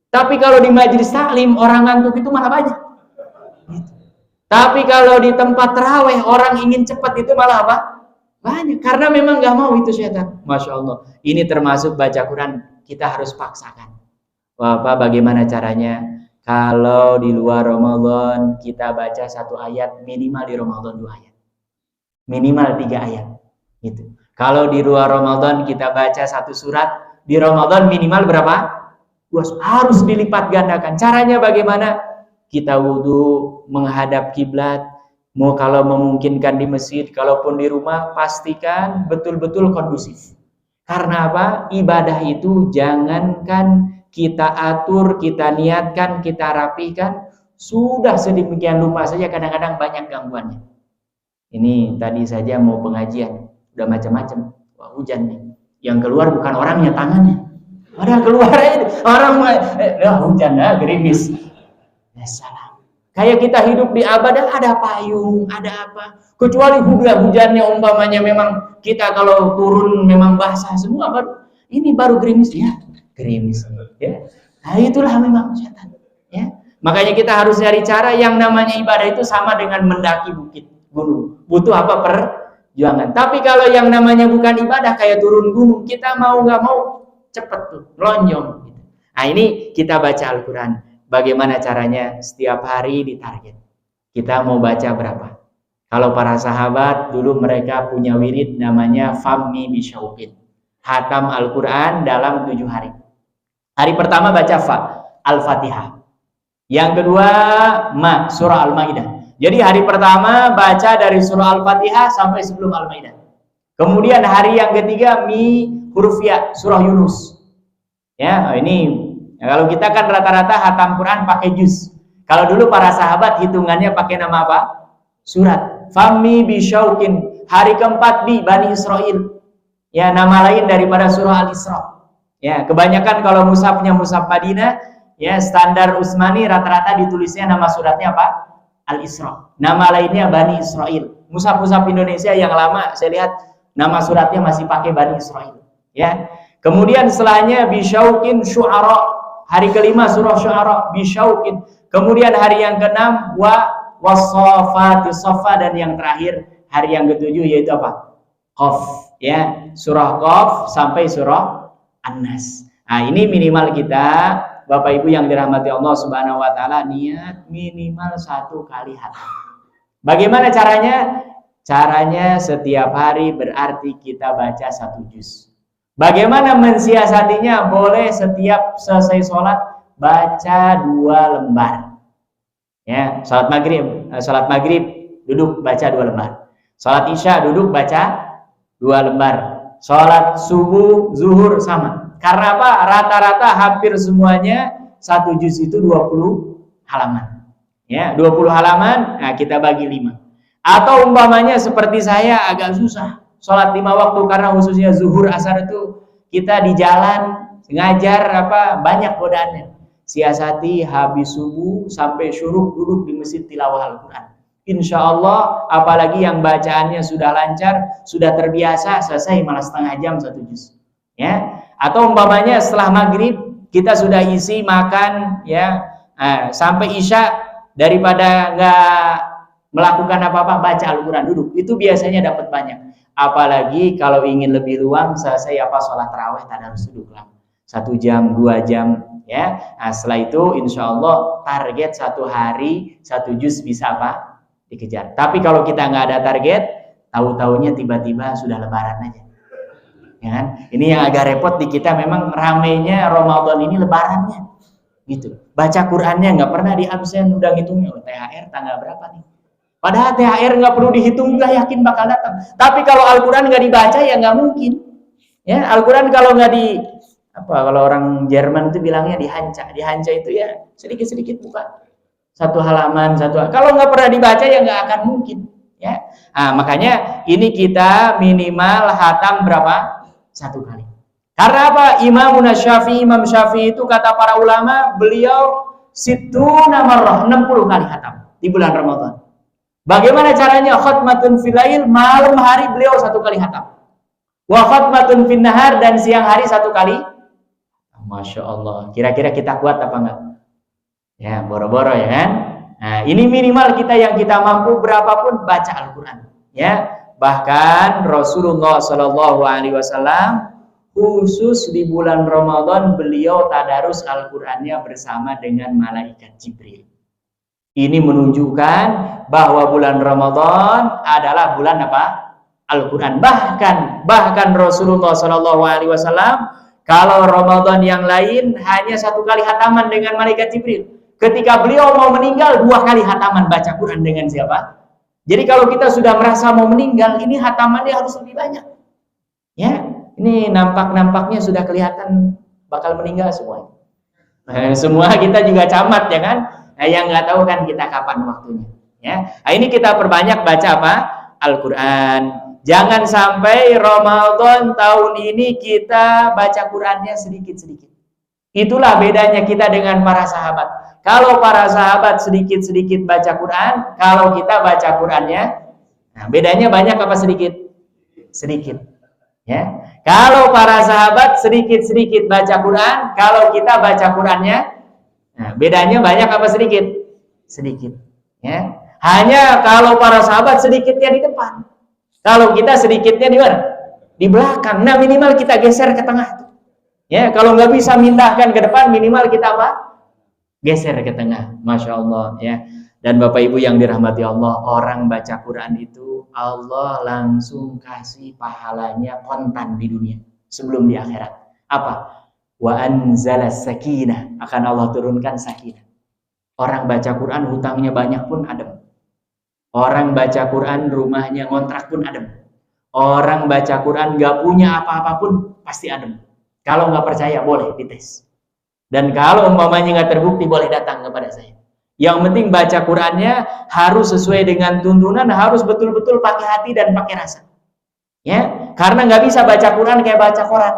Tapi kalau di majelis taklim orang ngantuk itu malah banyak. Gitu. Tapi kalau di tempat tarawih orang ingin cepat itu malah apa? Banyak. Karena memang nggak mau itu setan. Masya Allah. Ini termasuk baca Quran kita harus paksakan. Bapak bagaimana caranya? Kalau di luar Ramadan kita baca 1 ayat, minimal di Ramadan 2 ayat. Minimal 3 ayat gitu. Kalau di luar Ramadan kita baca 1 surat, di Ramadan minimal berapa? 2. Harus dilipat gandakan. Caranya bagaimana? Kita wudhu menghadap kiblat. Mau kalau memungkinkan di masjid, kalaupun di rumah pastikan betul-betul kondusif. Karena apa? Ibadah itu jangankan kita atur, kita niatkan, kita rapikan, sudah sedemikian lupa saja kadang-kadang banyak gangguannya. Ini tadi saja mau pengajian, udah macam-macam. Wah, hujan nih. Yang keluar bukan orangnya, tangannya. Padahal keluar orang hujan, gerimis. Ya salam. Kayak kita hidup di Abadah ada payung, ada apa. Kecuali hujannya umpamanya memang kita kalau turun memang basah semua, baru gerimis ya, gerimis ya. Nah, itulah memang setan ya. Makanya kita harus cari cara. Yang namanya ibadah itu sama dengan mendaki bukit, gunung. Butuh apa? Perjuangan. Tapi kalau yang namanya bukan ibadah kayak turun gunung, kita mau nggak mau cepet tuh, lonjong. Nah, ini kita baca Al-Quran. Bagaimana caranya? Setiap hari ditarget. Kita mau baca berapa? Kalau para sahabat dulu mereka punya wirid namanya Fammi Bisyauqin. Hatam Al-Quran dalam 7 hari. Hari pertama baca Al-Fatihah. Yang kedua surah Al-Maidah. Jadi hari pertama baca dari surah Al-Fatihah sampai sebelum Al-Maidah. Kemudian hari yang ketiga huruf ya, surah Yunus. Ya, ini kalau kita kan rata-rata hatam Quran pakai juz. Kalau dulu para sahabat hitungannya pakai nama apa? Surat. Fammi Bisyauqin. Hari keempat Bani Israil. Ya, nama lain daripada surah Al-Isra. Ya, kebanyakan kalau mushafnya mushaf Madinah, ya standar Utsmani rata-rata ditulisnya nama suratnya apa? Al-Isra. Nama lainnya Bani Israil. Mushaf-mushaf Indonesia yang lama saya lihat nama suratnya masih pakai Bani Israil. Ya. Kemudian setelahnya Bisyauqin Syu'ara. Hari kelima surah Syu'ara Bisyauqin. Kemudian hari yang keenam Wassafati Saffa, dan yang terakhir hari yang ketujuh yaitu apa? Qaf. Ya, surah Qaf sampai surah An-Nas. Nah, ini minimal kita, Bapak Ibu yang dirahmati Allah Subhanahu wa taala, niat minimal 1 kali hatam. Bagaimana caranya? Caranya setiap hari berarti kita baca 1 juz. Bagaimana mensiasatinya? Boleh setiap selesai sholat baca 2 lembar. Ya, sholat maghrib duduk baca 2 lembar. Sholat isya duduk baca 2 lembar. Sholat subuh, zuhur sama. Karena apa? Rata-rata hampir semuanya 1 juz itu 20 halaman. Ya, 20 halaman, nah kita bagi 5. Atau umpamanya seperti saya agak susah sholat 5 waktu karena khususnya zuhur, asar itu kita di jalan ngajar banyak godaannya. Siasati habis subuh sampai syuruk duduk di masjid tilawah Al-Quran. Insya Allah, apalagi yang bacaannya sudah lancar, sudah terbiasa, selesai malah setengah jam 1 juz. Ya, atau umpamanya setelah maghrib kita sudah isi makan, ya, sampai isya, daripada nggak melakukan apa-apa baca Al-Quran duduk, itu biasanya dapat banyak. Apalagi kalau ingin lebih luang, selesai sholat tarawih tadarus duduk lah 1 jam 2 jam, ya. Nah, setelah itu insya Allah target 1 hari 1 juz bisa dikejar. Tapi kalau kita nggak ada target, tahu-taunya tiba-tiba sudah lebaran aja. Ya kan? Ini yang agak repot di kita, memang ramainya Ramadan ini lebarannya. Gitu. Baca Qur'annya nggak pernah di absen, udah ngitungnya THR tanggal berapa nih. Padahal THR nggak perlu dihitung, udah yakin bakal datang. Tapi kalau Al-Quran nggak dibaca ya nggak mungkin. Ya, Al-Quran kalau nggak kalau orang Jerman itu bilangnya dihanca itu ya sedikit-sedikit buka. 1 halaman, kalau nggak pernah dibaca ya nggak akan mungkin, ya. Nah, makanya ini kita minimal hatam berapa? 1 kali. Karena apa? Imam Syafi'i itu kata para ulama, beliau 60 kali hatam di bulan Ramadan. Bagaimana caranya? Khatmatun fil lail, malam hari beliau 1 kali hatam. Wa khatmatun fin nahar, dan siang hari 1 kali. Masya Allah. Kira-kira kita kuat apa enggak? Ya, boro-boro ya kan. Nah, ini minimal kita yang kita mampu berapapun baca Al-Quran. Ya, bahkan Rasulullah Shallallahu Alaihi Wasallam khusus di bulan Ramadan beliau tadarus Al-Qurannya bersama dengan malaikat Jibril. Ini menunjukkan bahwa bulan Ramadan adalah bulan Al-Quran. Bahkan Rasulullah Shallallahu Alaihi Wasallam kalau Ramadan yang lain hanya 1 kali hataman dengan malaikat Jibril. Ketika beliau mau meninggal 2 kali hataman baca Quran dengan siapa? Jadi kalau kita sudah merasa mau meninggal, ini hatamannya harus lebih banyak. Ya, ini nampaknya sudah kelihatan bakal meninggal semua. Semua kita juga camat ya kan? Yang nggak tahu kan kita kapan waktunya. Ya, nah, ini kita perbanyak baca Al-Quran. Jangan sampai Ramadan tahun ini kita baca Qurannya sedikit-sedikit. Itulah bedanya kita dengan para sahabat. Kalau para sahabat sedikit-sedikit baca Quran, kalau kita baca Qurannya, nah bedanya banyak apa sedikit? Sedikit. Ya. Kalau para sahabat sedikit-sedikit baca Quran, kalau kita baca Qurannya, nah bedanya banyak apa sedikit? Sedikit. Ya. Hanya kalau para sahabat sedikitnya di depan. Kalau kita sedikitnya di mana? Di belakang. Nah minimal kita geser ke tengah. Ya, kalau nggak bisa mindahkan ke depan, minimal kita apa? Geser ke tengah. Masya Allah. Ya. Dan Bapak Ibu yang dirahmati Allah, orang baca Quran itu Allah langsung kasih pahalanya kontan di dunia sebelum di akhirat. Apa? Wa anzala sakinah, akan Allah turunkan sakinah. Orang baca Quran hutangnya banyak pun adem. Orang baca Quran rumahnya ngontrak pun adem. Orang baca Quran gak punya apa-apa pun pasti adem. Kalau nggak percaya boleh dites. Dan kalau umpamanya nggak terbukti boleh datang kepada saya. Yang penting baca Qurannya harus sesuai dengan tuntunan, harus betul-betul pakai hati dan pakai rasa. Ya, karena nggak bisa baca Quran kayak baca koran.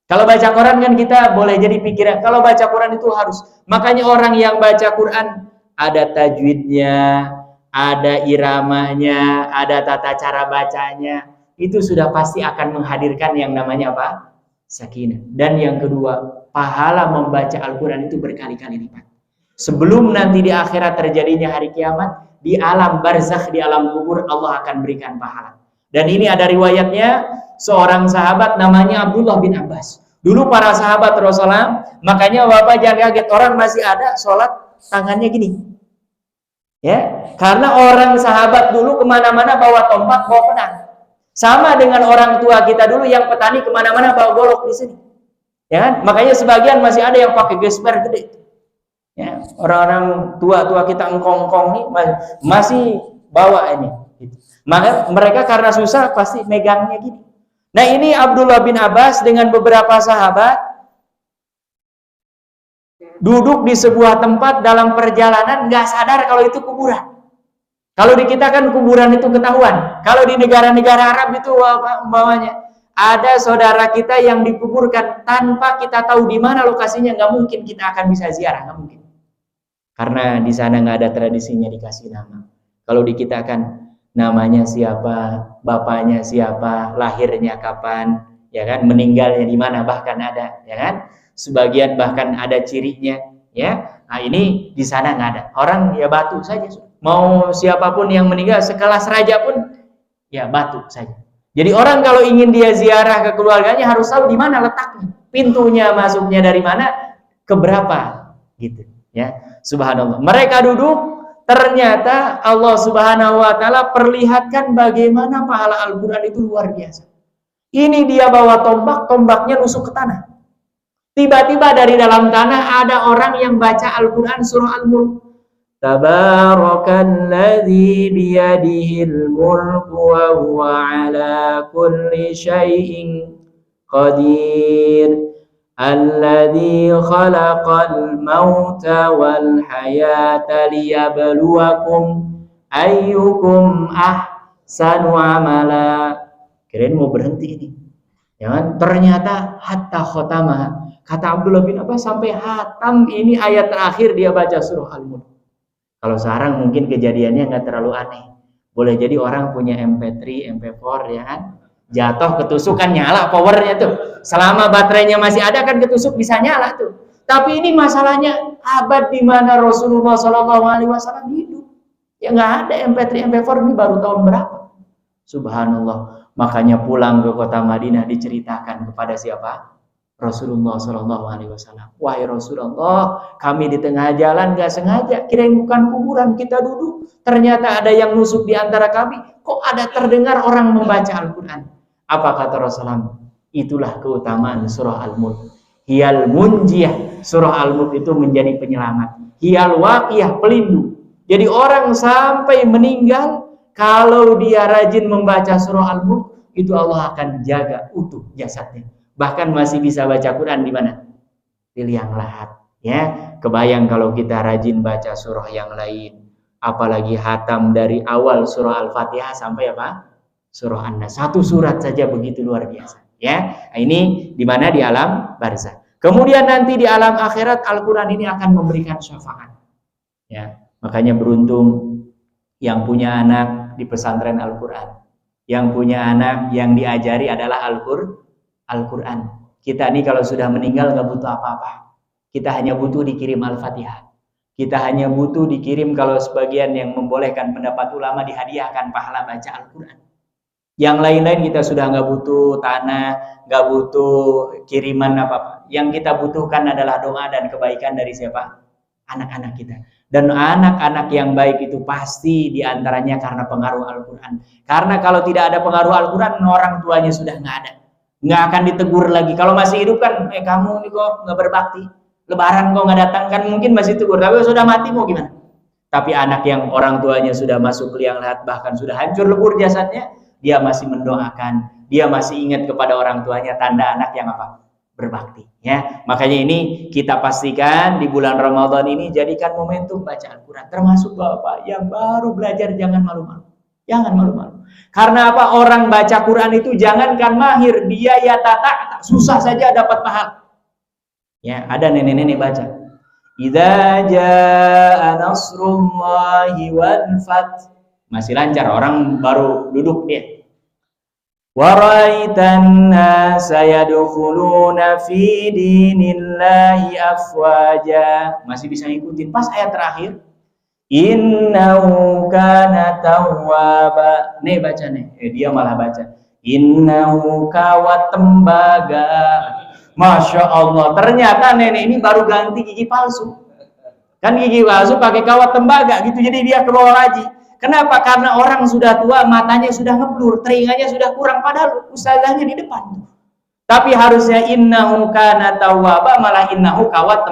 Kalau baca Quran kan kita boleh jadi pikiran. Kalau baca Quran itu harus. Makanya orang yang baca Quran ada tajwidnya, ada iramanya, ada tata cara bacanya, itu sudah pasti akan menghadirkan yang namanya apa? Sakinah. Dan yang kedua, pahala membaca Al-Quran itu berkali-kali lipat. Sebelum nanti di akhirat terjadinya hari kiamat, di alam barzakh, di alam kubur, Allah akan berikan pahala. Dan ini ada riwayatnya, seorang sahabat namanya Abdullah bin Abbas. Dulu para sahabat Rasulullah, makanya Bapak jangan kaget, orang masih ada sholat tangannya gini. Ya, karena orang sahabat dulu kemana-mana bawa tombak, bawa pedang. Sama dengan orang tua kita dulu yang petani kemana-mana bawa golok di sini. Ya kan? Makanya sebagian masih ada yang pakai gesper gede. Ya, orang-orang tua-tua kita engkong-engkong nih masih bawa ini. Maka mereka karena susah pasti megangnya gini. Nah ini Abdullah bin Abbas dengan beberapa sahabat duduk di sebuah tempat dalam perjalanan, nggak sadar kalau itu kuburan. Kalau di kita kan kuburan itu ketahuan. Kalau di negara-negara Arab itu umpamanya ada saudara kita yang dikuburkan tanpa kita tahu di mana lokasinya, nggak mungkin kita akan bisa ziarah, nggak mungkin. Karena di sana nggak ada tradisinya dikasih nama. Kalau di kita kan namanya siapa, bapaknya siapa, lahirnya kapan, ya kan, meninggalnya di mana bahkan ada, ya kan. Sebagian bahkan ada cirinya, ya. Nah ini di sana nggak ada. Orang ya batu saja. Mau siapapun yang meninggal sekelas raja pun ya batu saja. Jadi orang kalau ingin dia ziarah ke keluarganya harus tahu di mana letaknya, pintunya masuknya dari mana, keberapa, gitu. Ya, subhanallah. Mereka duduk, ternyata Allah Subhanahu Wa Taala perlihatkan bagaimana pahala Al-Quran itu luar biasa. Ini dia bawa tombak, tombaknya nusuk ke tanah. Tiba-tiba dari dalam tanah ada orang yang baca Al-Quran surah Al-Mulk. Tabarakalladzi biyadihil mulku wa huwa ala kulli syai'in qadir. Alladzi khalaqal mauta wal hayata liyabluwakum ayyukum ahsanu amala. Kirain mau berhenti ini. Ya kan? Ternyata hatta khotamah. Kata Abdullah bin Abbas sampai hatam ini ayat terakhir dia baca surah Al-Mulk. Kalau sekarang mungkin kejadiannya nggak terlalu aneh. Boleh jadi orang punya MP3, MP4 ya kan. Jatuh ketusuk kan nyala powernya tuh. Selama baterainya masih ada kan ketusuk bisa nyala tuh. Tapi ini masalahnya abad di mana Rasulullah SAW hidup. Ya nggak ada MP3, MP4 ini baru tahun berapa. Subhanallah. Makanya pulang ke kota Madinah diceritakan kepada siapa? Rasulullah SAW. Wahai Rasulullah, kami di tengah jalan gak sengaja, kirain bukan kuburan, kita duduk, ternyata ada yang nusuk di antara kami. Kok ada terdengar orang membaca Al-Quran? Apa kata Rasulullah? Itulah keutamaan surah Al-Mulk. Hiyal munjiyah, surah Al-Mulk itu menjadi penyelamat. Hiyal waqiyah, pelindung. Jadi orang sampai meninggal, kalau dia rajin membaca surah Al-Mulk, itu Allah akan jaga utuh jasadnya. Bahkan masih bisa baca Quran di mana? Di liang lahat. Ya, kebayang kalau kita rajin baca surah yang lain. Apalagi hatam dari awal surah Al-Fatihah sampai apa? Surah An-Nas. Satu surat saja begitu luar biasa. Ya, ini di mana di alam barzah. Kemudian nanti di alam akhirat Al-Quran ini akan memberikan syafaat. Ya, makanya beruntung yang punya anak di pesantren Al-Quran, yang punya anak yang diajari adalah Al-Quran. Kita ini kalau sudah meninggal nggak butuh apa-apa. Kita hanya butuh dikirim Al-Fatihah. Kita hanya butuh dikirim, kalau sebagian yang membolehkan pendapat ulama, dihadiahkan pahala baca Al-Quran. Yang lain-lain kita sudah nggak butuh tanah, nggak butuh kiriman apa-apa. Yang kita butuhkan adalah doa dan kebaikan dari siapa? Anak-anak kita. Dan anak-anak yang baik itu pasti diantaranya karena pengaruh Al-Quran. Karena kalau tidak ada pengaruh Al-Quran, orang tuanya sudah nggak ada. Nggak akan ditegur lagi. Kalau masih hidup kan, kamu ini kok nggak berbakti. Lebaran kok nggak datang, kan mungkin masih tegur. Tapi sudah mati mau gimana? Tapi anak yang orang tuanya sudah masuk liang lahat, bahkan sudah hancur lebur jasadnya, dia masih mendoakan, dia masih ingat kepada orang tuanya, tanda anak yang apa? Berbakti. Ya, makanya ini kita pastikan di bulan Ramadan ini jadikan momentum baca Al-Quran. Termasuk Bapak yang baru belajar, jangan malu-malu. Jangan malu-malu. Karena apa? Orang baca Quran itu jangankan mahir, dia ya tata susah saja dapat pahala. Ya, ada nenek-nenek baca. Idza jaa nasrullahi wal fath. Masih lancar, orang baru duduk dia. Waraitan nasa yadkhuluna fi dinillahi afwaja. Masih bisa ngikutin pas ayat terakhir. Innahu kana tawwaba. Nih baca nih. Dia malah baca. Innahu kawat tembaga. Masya Allah. Ternyata nenek ini baru ganti gigi palsu. Kan gigi palsu pakai kawat tembaga gitu. Jadi dia keluar lagi. Kenapa? Karena orang sudah tua, matanya sudah ngeblur, telinganya sudah kurang, padahal ustazahnya di depan. Tapi harusnya innahu kana tawwaba, malah innahu kawat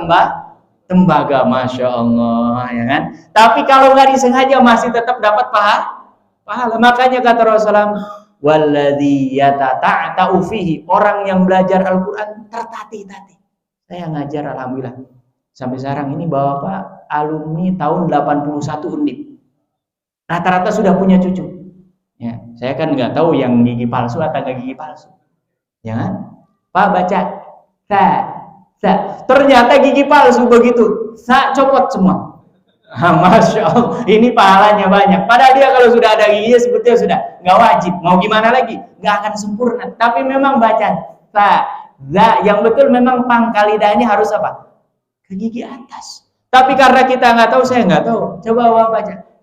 tembaga. Masya Allah, ya kan? Tapi kalau nggak disengaja masih tetap dapat pahala. Makanya kata Rasulullah, walladzi yatata'u fihi, orang yang belajar Al-Quran tertatih-tatih. Saya ngajar alhamdulillah. Sampai sekarang ini Bapak alumni tahun 81 Undip. Rata-rata sudah punya cucu. Ya, saya kan nggak tahu yang gigi palsu atau nggak gigi palsu. Ya kan? Pak baca sa. Ternyata gigi palsu begitu. Sa copot semua. Masya Allah. Ini pahalanya banyak. Padahal dia kalau sudah ada giginya sebetulnya sudah nggak wajib. Mau gimana lagi? Nggak akan sempurna. Tapi memang baca sa. Yang betul memang pangkal lidahnya harus apa? Ke gigi atas. Tapi karena kita nggak tahu, saya nggak tahu. Coba baca.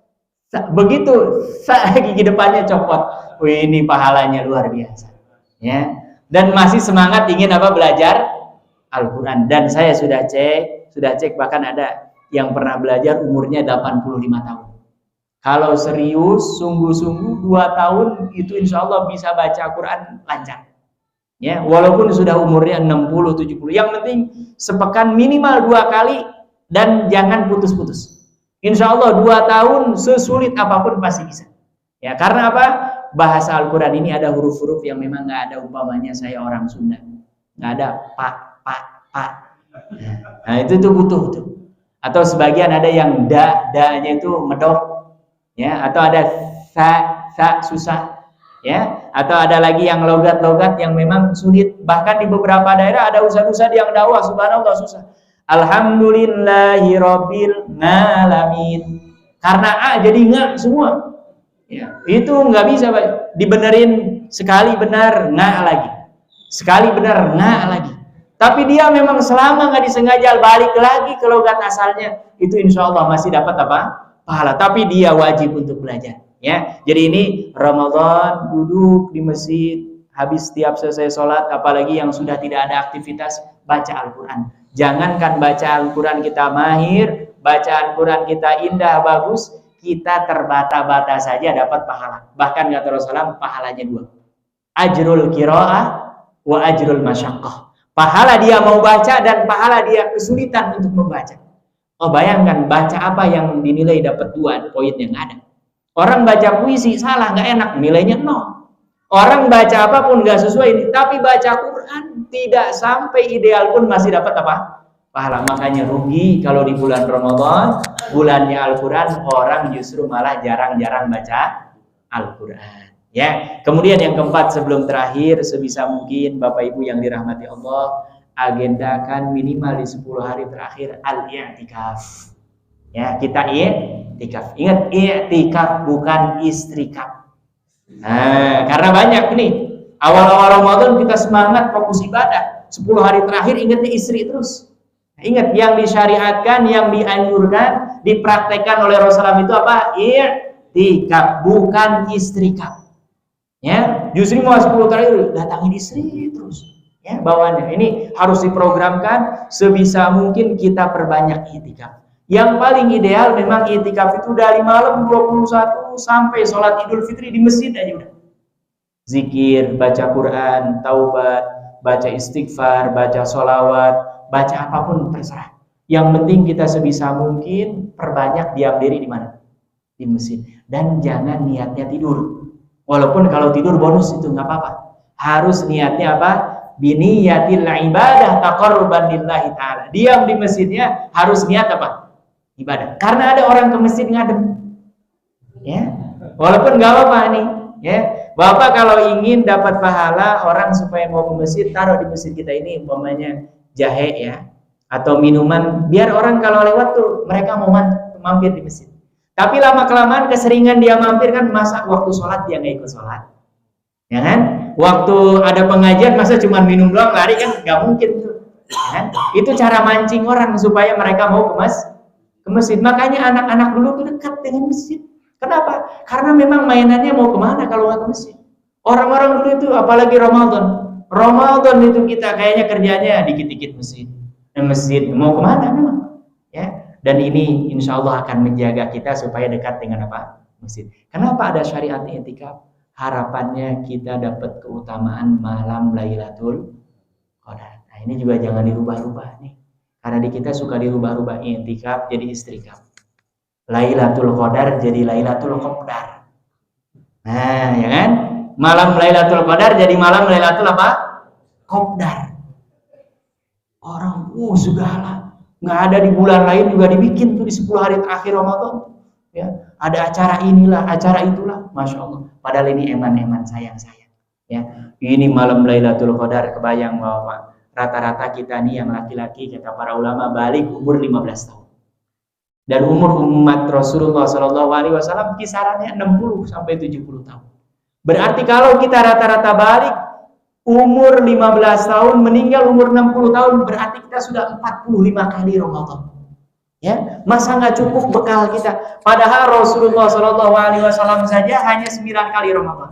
Begitu gigi depannya copot. Wih, ini pahalanya luar biasa. Ya. Dan masih semangat ingin apa? Belajar Al-Quran. Dan saya sudah cek bahkan ada yang pernah belajar umurnya 85 tahun. Kalau serius, sungguh-sungguh 2 tahun itu insya Allah bisa baca Quran lancar. Ya, walaupun sudah umurnya 60, 70. Yang penting sepekan minimal 2 kali dan jangan putus-putus. Insya Allah 2 tahun sesulit apapun pasti bisa. Ya, karena apa? Bahasa Al-Quran ini ada huruf-huruf yang memang nggak ada, umpamanya saya orang Sunda. Nggak ada pak. Nah itu tuh butuh tuh. Atau sebagian ada yang da-nya itu medok. Ya, atau ada sa susah. Ya, atau ada lagi yang logat-logat yang memang sulit. Bahkan di beberapa daerah ada ustaz-ustaz yang dakwah, subhanallah susah. Alhamdulillahi rabbil alamin. Karena jadi nggak semua. Ya, itu nggak bisa, Pak. Dibenerin sekali benar, nggak lagi. Sekali benar, nggak lagi. Tapi dia memang selama nggak disengaja balik lagi ke logat asalnya, itu insya Allah masih dapat apa? Pahala. Tapi dia wajib untuk belajar. Ya, jadi ini Ramadan duduk di masjid, habis setiap selesai sholat, apalagi yang sudah tidak ada aktivitas, baca Al-Quran. Jangankan baca Al-Quran kita mahir, baca Al-Quran kita indah, bagus, kita terbata-bata saja dapat pahala. Bahkan kata Rasulullah, pahalanya 2. Ajrul qiraah wa ajrul masyaqqah. Pahala dia mau baca dan pahala dia kesulitan untuk membaca. Oh, bayangkan baca apa yang dinilai dapat 2 poin yang ada. Orang baca puisi salah, nggak enak, nilainya 0. Orang baca apapun nggak sesuai ini, tapi baca Quran tidak sampai ideal pun masih dapat apa? pahala. Makanya rugi kalau di bulan Ramadan, bulannya Al-Quran, orang justru malah jarang-jarang baca Al-Quran. Ya, kemudian yang keempat sebelum terakhir, sebisa mungkin Bapak Ibu yang dirahmati Allah, agendakan minimal di 10 hari terakhir al-i'tikaf. Ya, kita i'tikaf. Ingat, i'tikaf bukan istrikaf. Nah, karena banyak nih, awal-awal Ramadan kita semangat fokus ibadah, 10 hari terakhir ingatnya istri terus. Ingat, yang disyariatkan, yang dianjurkan, dipraktekkan oleh Rasulullah itu apa? I'tikaf, bukan istrikaf. Ya, justru mau 10 terakhir datangin istri terus. Ya, bawaannya ini harus diprogramkan sebisa mungkin kita perbanyak i'tikaf. Yang paling ideal memang i'tikaf itu dari malam 21 sampai sholat Idul Fitri di masjid aja udah. Zikir, baca Quran, taubat, baca istighfar, baca sholawat, baca apapun terserah. Yang penting kita sebisa mungkin perbanyak diam diri di mana? Di masjid. Dan jangan niatnya tidur. Walaupun kalau tidur bonus itu nggak apa-apa. Harus niatnya apa? Biniyatil ibadah taqarruban lillahi ta'ala. Diam di masjidnya harus niat apa? Ibadah. Karena ada orang ke masjid ngadem. Ya. Walaupun nggak apa-apa nih, ya. Bapak kalau ingin dapat pahala orang supaya mau ke masjid, taruh di masjid kita ini umpamanya jahe ya, atau minuman, biar orang kalau lewat tuh mereka mau mampir di masjid. Tapi lama-kelamaan keseringan dia mampir kan, masa waktu sholat dia nggak ikut sholat, ya kan? Waktu ada pengajian masa cuma minum doang lari kan nggak mungkin tuh, ya kan? Itu cara mancing orang supaya mereka mau ke masjid. Makanya anak-anak dulu tuh dekat dengan masjid. Kenapa? Karena memang mainannya mau kemana kalau nggak ke masjid. Orang-orang dulu itu apalagi Ramadan itu kita kayaknya kerjanya dikit-dikit masjid mau kemana memang, ya. Dan ini insya Allah akan menjaga kita supaya dekat dengan apa? Masjid. Kenapa ada syariat i'tikaf? Harapannya kita dapat keutamaan malam Lailatul Qadar. Nah, ini juga jangan dirubah-rubah nih. Karena di kita suka dirubah-rubah, i'tikaf jadi istrikaf. Lailatul Qadar jadi Lailatul Qadar. Nah, ya kan? Malam Lailatul Qadar jadi malam Lailatul apa? Qadar. Orang segala nggak ada di bulan lain juga dibikin tuh di 10 hari terakhir Ramadan. Ya, ada acara inilah, acara itulah, masya Allah. Padahal ini eman-eman sayang. Ya, ini malam Lailatul Qadar, kebayang bahwa rata-rata kita nih yang laki-laki kata para ulama balik umur 15 tahun. Dan umur umat Rasulullah SAW kisarannya 60 sampai 70 tahun. Berarti kalau kita rata-rata balik umur 15 tahun, meninggal umur 60 tahun, berarti kita sudah 45 kali Ramadan. Ya, masa nggak cukup bekal kita? Padahal Rasulullah SAW saja hanya 9 kali Ramadan.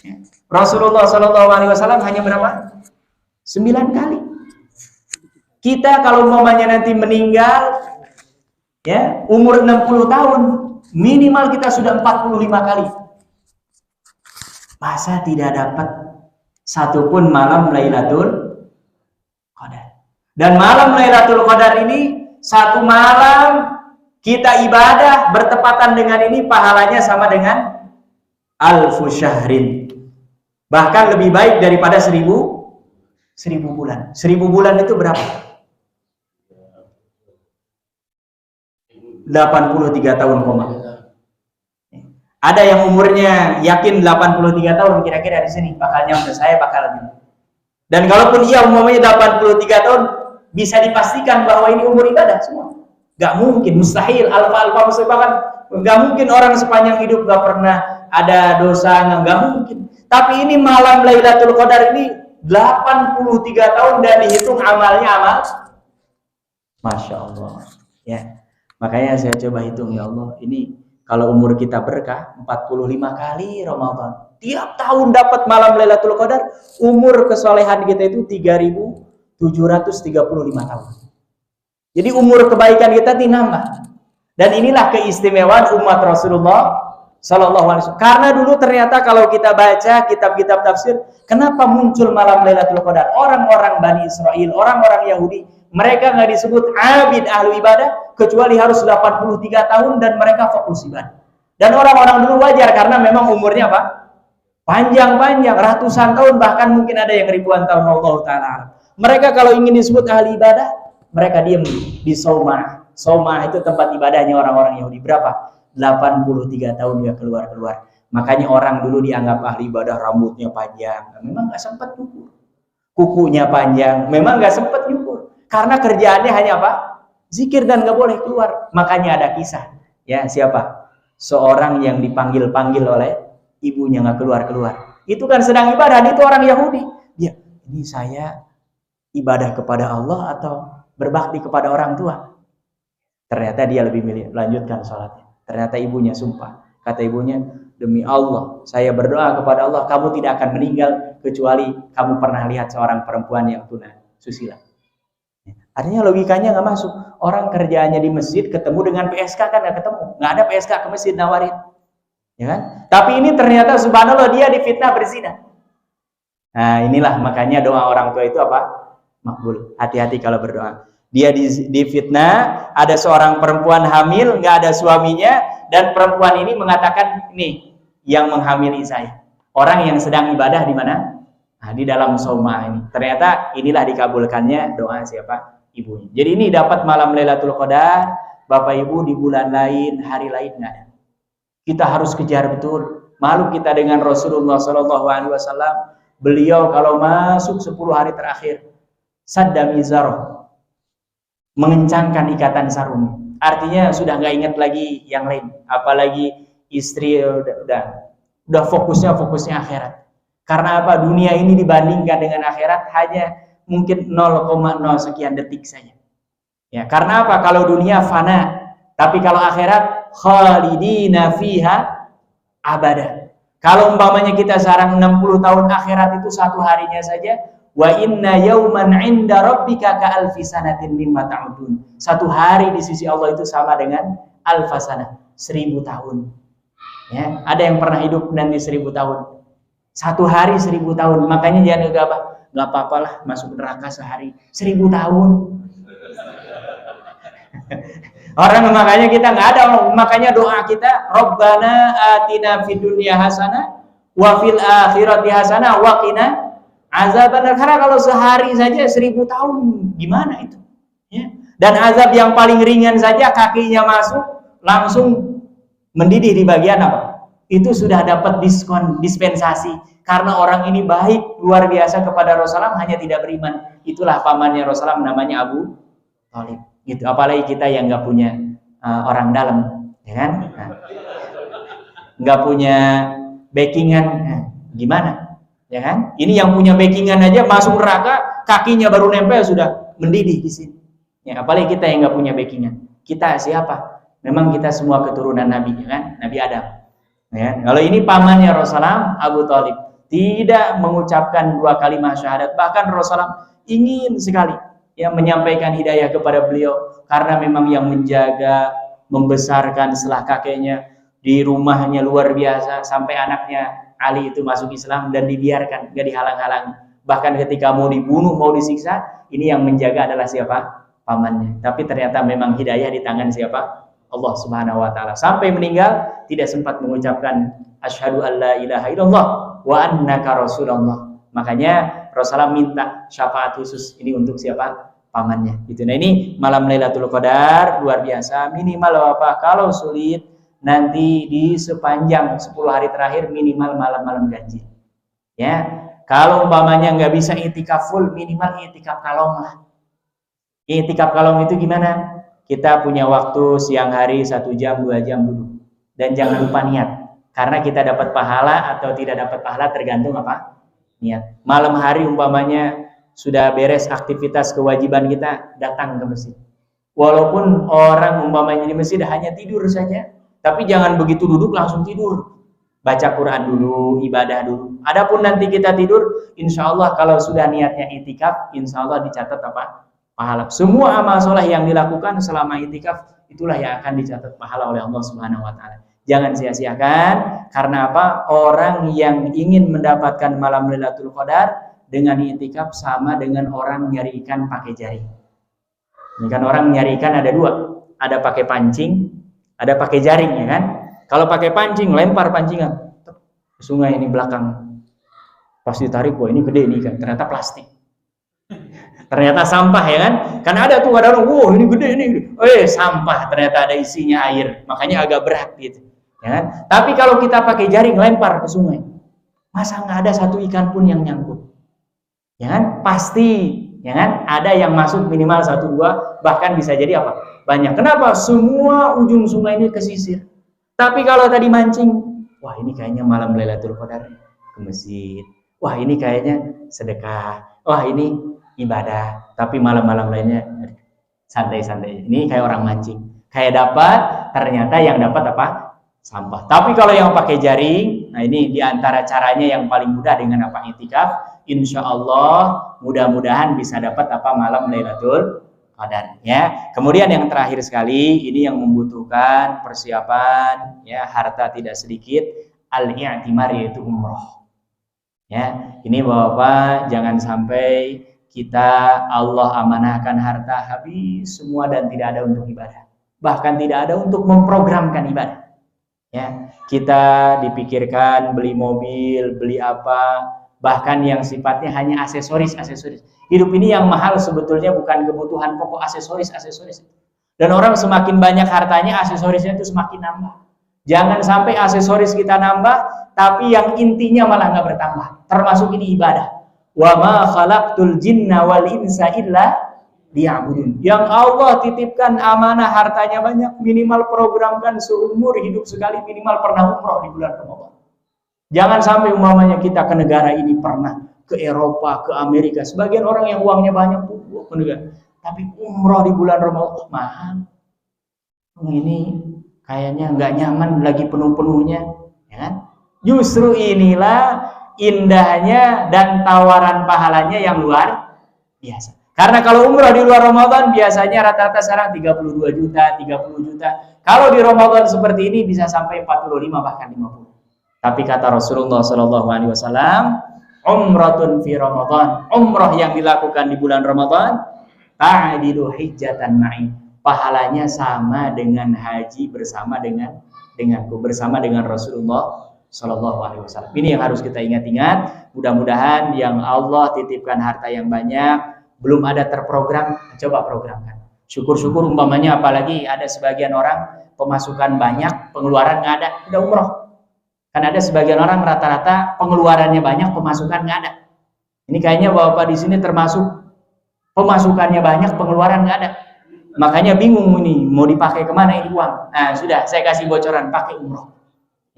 Ya. Rasulullah SAW hanya berapa? 9 kali. Kita kalau umpamanya nanti meninggal, ya umur 60 tahun, minimal kita sudah 45 kali. Masa tidak dapat satupun malam Lailatul Qadar. Dan malam Lailatul Qadar ini satu malam kita ibadah bertepatan dengan ini pahalanya sama dengan alfu syahrin. Bahkan lebih baik daripada 1000 bulan. 1000 bulan itu berapa? 83 tahun koma. Ada yang umurnya yakin 83 tahun kira-kira di sini bakal nyampe, saya bakal lebih. Dan kalaupun ia umumnya 83 tahun, bisa dipastikan bahwa ini umur ibadah semua. Gak mungkin, mustahil, alfa bahkan gak mungkin orang sepanjang hidup gak pernah ada dosa, gak mungkin. Tapi ini malam Lailatul Qadar ini 83 tahun dan dihitung amalnya amal. Masya Allah. Ya, makanya saya coba hitung, ya Allah, ini kalau umur kita berkah 45 kali Ramadan, tiap tahun dapat malam Lailatul Qadar, umur kesolehan kita itu 3735 tahun. Jadi umur kebaikan kita tinambah. Dan inilah keistimewaan umat Rasulullah Sallallahu Alaihi Wasallam. Karena dulu ternyata kalau kita baca kitab-kitab tafsir, kenapa muncul malam Lailatul Qadar? Orang-orang Bani Israel, orang-orang Yahudi, mereka nggak disebut abid ahlu ibadah kecuali harus 83 tahun dan mereka fokus ibadah. Dan orang-orang dulu wajar karena memang umurnya apa? Panjang-panjang, ratusan tahun, bahkan mungkin ada yang ribuan tahun. Allah Ta'ala. Mereka kalau ingin disebut ahli ibadah, Mereka diam di Soma. Soma itu tempat ibadahnya orang-orang Yahudi. Berapa? 83 tahun dia keluar-keluar. Makanya orang dulu dianggap ahli ibadah, rambutnya panjang. Memang nggak sempat nyukur. Kukunya panjang. Memang nggak sempat nyukur. Karena kerjaannya hanya apa? Zikir dan nggak boleh keluar. Makanya ada kisah. Ya, siapa? Seorang yang dipanggil-panggil oleh ibunya nggak keluar-keluar. Itu kan sedang ibadah. Itu orang Yahudi. Dia, ini saya ibadah kepada Allah atau berbakti kepada orang tua? Ternyata dia lebih milih lanjutkan sholatnya. Ternyata ibunya sumpah. Kata ibunya, demi Allah, saya berdoa kepada Allah, kamu tidak akan meninggal kecuali kamu pernah lihat seorang perempuan yang tuna susila. Artinya logikanya nggak masuk. Orang kerjaannya di masjid ketemu dengan PSK kan nggak ketemu. Nggak ada PSK ke masjid nawarin. Ya kan? Tapi ini ternyata subhanallah dia difitnah berzina. Nah inilah makanya doa orang tua itu apa? Makbul. Hati-hati kalau berdoa. Dia difitnah, ada seorang perempuan hamil, nggak ada suaminya, dan perempuan ini mengatakan, nih, yang menghamili saya. Orang yang sedang ibadah di mana? Nah, di dalam Soma ini. Ternyata inilah dikabulkannya doa siapa? Ibunya. Jadi ini dapat malam Lailatul Qadar, Bapak Ibu di bulan lain, hari lain nggak ada. Kita harus kejar betul. Malu kita dengan Rasulullah SAW. Beliau kalau masuk 10 hari terakhir, sadda mizarah, mengencangkan ikatan sarung. Artinya sudah nggak ingat lagi yang lain, apalagi istri udah fokusnya akhirat. Karena apa? Dunia ini dibandingkan dengan akhirat hanya mungkin 0,0 sekian detik saja. Ya, karena apa? Kalau dunia fana, tapi kalau akhirat khalidina fiha abada. Kalau umpamanya kita sekarang 60 tahun, akhirat itu satu harinya saja. Wa inna yauman 'inda rabbika ka alfi sanatin mimma ta'udun. Satu hari di sisi Allah itu sama dengan alfasanah, 1000 tahun. Ya, ada yang pernah hidup nanti 1000 tahun. Satu hari 1000 tahun. Makanya jangan gegabah. Enggak apa-apalah masuk neraka sehari 1000 tahun. Orang makanya kita nggak ada, makanya doa kita Rabbana atina fid dunya hasanah wa fil akhirati hasanah wa qina azabannar. Karena kalau sehari saja 1000 tahun gimana itu? Ya. Dan azab yang paling ringan saja kakinya masuk langsung mendidih di bagian apa? Itu sudah dapat diskon, dispensasi. Karena orang ini baik luar biasa kepada Rasulullah, hanya tidak beriman. Itulah pamannya Rasulullah namanya Abu Thalib. Gitu. Apalagi kita yang nggak punya orang dalam, ya kan? Nggak punya backingan, gimana? Ya kan? Ini yang punya backingan aja masuk neraka, kakinya baru nempel sudah mendidih di sini. Ya, apalagi kita yang nggak punya backingan. Kita siapa? Memang kita semua keturunan Nabi, ya kan? Nabi Adam. Ya, kalau ini pamannya Rasulullah, Abu Thalib, tidak mengucapkan 2 kalimat syahadat. Bahkan Rasulullah ingin sekali yang menyampaikan hidayah kepada beliau, karena memang yang menjaga, membesarkan setelah kakeknya di rumahnya luar biasa, sampai anaknya Ali itu masuk Islam dan dibiarkan, gak dihalang-halangi. Bahkan ketika mau dibunuh, mau disiksa, ini yang menjaga adalah siapa? Pamannya. Tapi ternyata memang hidayah di tangan siapa? Allah Subhanahu wa taala. Sampai meninggal tidak sempat mengucapkan asyhadu alla ilaha illallah wa annaka rasulullah. Makanya Rasulullah minta syafaat khusus ini untuk siapa? Pamannya. Gitu. Nah ini malam Lailatul Qadar luar biasa. Minimal apa? Kalau sulit nanti di sepanjang 10 hari terakhir minimal malam-malam ganjil. Ya. Kalau umpamanya nggak bisa i'tikaf full, minimal i'tikaf kalong lah. I'tikaf kalong itu gimana? Kita punya waktu siang hari 1 jam, 2 jam duduk. Dan jangan lupa niat. Karena kita dapat pahala atau tidak dapat pahala tergantung apa? Niat. Malam hari umpamanya sudah beres aktivitas kewajiban kita, datang ke masjid. Walaupun orang umpamanya di masjid hanya tidur saja, tapi jangan begitu duduk langsung tidur. Baca Quran dulu, ibadah dulu. Adapun nanti kita tidur, insya Allah kalau sudah niatnya i'tikaf, insya Allah dicatat apa? Pahala. Semua amal soleh yang dilakukan selama i'tikaf, itulah yang akan dicatat pahala oleh Allah Subhanahu wa taala. Jangan sia-siakan, karena apa? Orang yang ingin mendapatkan malam Lailatul Qadar dengan i'tikaf sama dengan orang nyari ikan pakai jari. Ini kan orang nyari ikan ada 2, ada pakai pancing, ada pakai jaring, ya kan? Kalau pakai pancing, lempar pancingan ke sungai ini belakang, pas ditarik, wah ini gede nih kan, ternyata plastik. Ternyata sampah ya kan? Karena ada tuh ada orang, wow ini gede ini, sampah. Ternyata ada isinya air, makanya agak berat gitu. Ya kan? Tapi kalau kita pakai jaring lempar ke sungai, masa nggak ada satu ikan pun yang nyangkut? Ya kan? Pasti, ya kan? Ada yang masuk minimal 1-2, bahkan bisa jadi apa? Banyak. Kenapa? Semua ujung sungai ini kesisir. Tapi kalau tadi mancing, wah ini kayaknya malam Lailatul Qadar ke masjid. Wah ini kayaknya sedekah. Wah ini ibadah, tapi malam-malam lainnya santai-santai. Ini kayak orang mancing, kayak dapat, ternyata yang dapat apa? Sampah. Tapi kalau yang pakai jaring, nah ini diantara caranya yang paling mudah dengan apa? Itikaf. Insya Allah mudah-mudahan bisa dapat apa? Malam Lailatul Qadar. Ya. Kemudian yang terakhir sekali, ini yang membutuhkan persiapan, ya harta tidak sedikit, al-i'timar yaitu umroh. Ya, ini Bapak jangan sampai kita Allah amanahkan harta habis semua dan tidak ada untuk ibadah, bahkan tidak ada untuk memprogramkan ibadah. Ya, kita dipikirkan beli mobil, beli apa, bahkan yang sifatnya hanya aksesoris. Hidup ini yang mahal sebetulnya bukan kebutuhan pokok, aksesoris. Dan orang semakin banyak hartanya, aksesorisnya itu semakin nambah. Jangan sampai aksesoris kita nambah, tapi yang intinya malah nggak bertambah. Termasuk ini ibadah. Wa ma khalaqtul jinna wal insa illa liya'budun. Yang Allah titipkan amanah hartanya banyak, minimal programkan seumur hidup sekali minimal pernah umroh di bulan Ramadan. Jangan sampai umpamanya kita ke negara ini pernah, ke Eropa, ke Amerika. Sebagian orang yang uangnya banyak tuh ke negara, tapi umroh di bulan Ramadan mahal. Ini kayaknya nggak nyaman lagi penuh-penuhnya, ya kan? Justru inilah indahnya dan tawaran pahalanya yang luar biasa. Karena kalau umrah di luar Ramadan biasanya rata-rata sekarang 32 juta, 30 juta. Kalau di Ramadan seperti ini bisa sampai 45 bahkan 50. Tapi kata Rasulullah SAW, umratun fi Ramadan, umrah yang dilakukan di bulan Ramadan, ta'dilu hijjatan ma'i. Pahalanya sama dengan haji bersama denganku, bersama dengan Rasulullah SAW. Ini yang harus kita ingat-ingat. Mudah-mudahan yang Allah titipkan harta yang banyak, belum ada terprogram, coba programkan. Syukur-syukur umpamanya, apalagi ada sebagian orang pemasukan banyak, pengeluaran nggak ada, udah umroh. Kan ada sebagian orang rata-rata pengeluarannya banyak, pemasukan nggak ada. Ini kayaknya Bapak di sini termasuk pemasukannya banyak, pengeluaran nggak ada. Makanya bingung ini, mau dipakai kemana ini uang. Nah sudah, saya kasih bocoran, pakai umroh.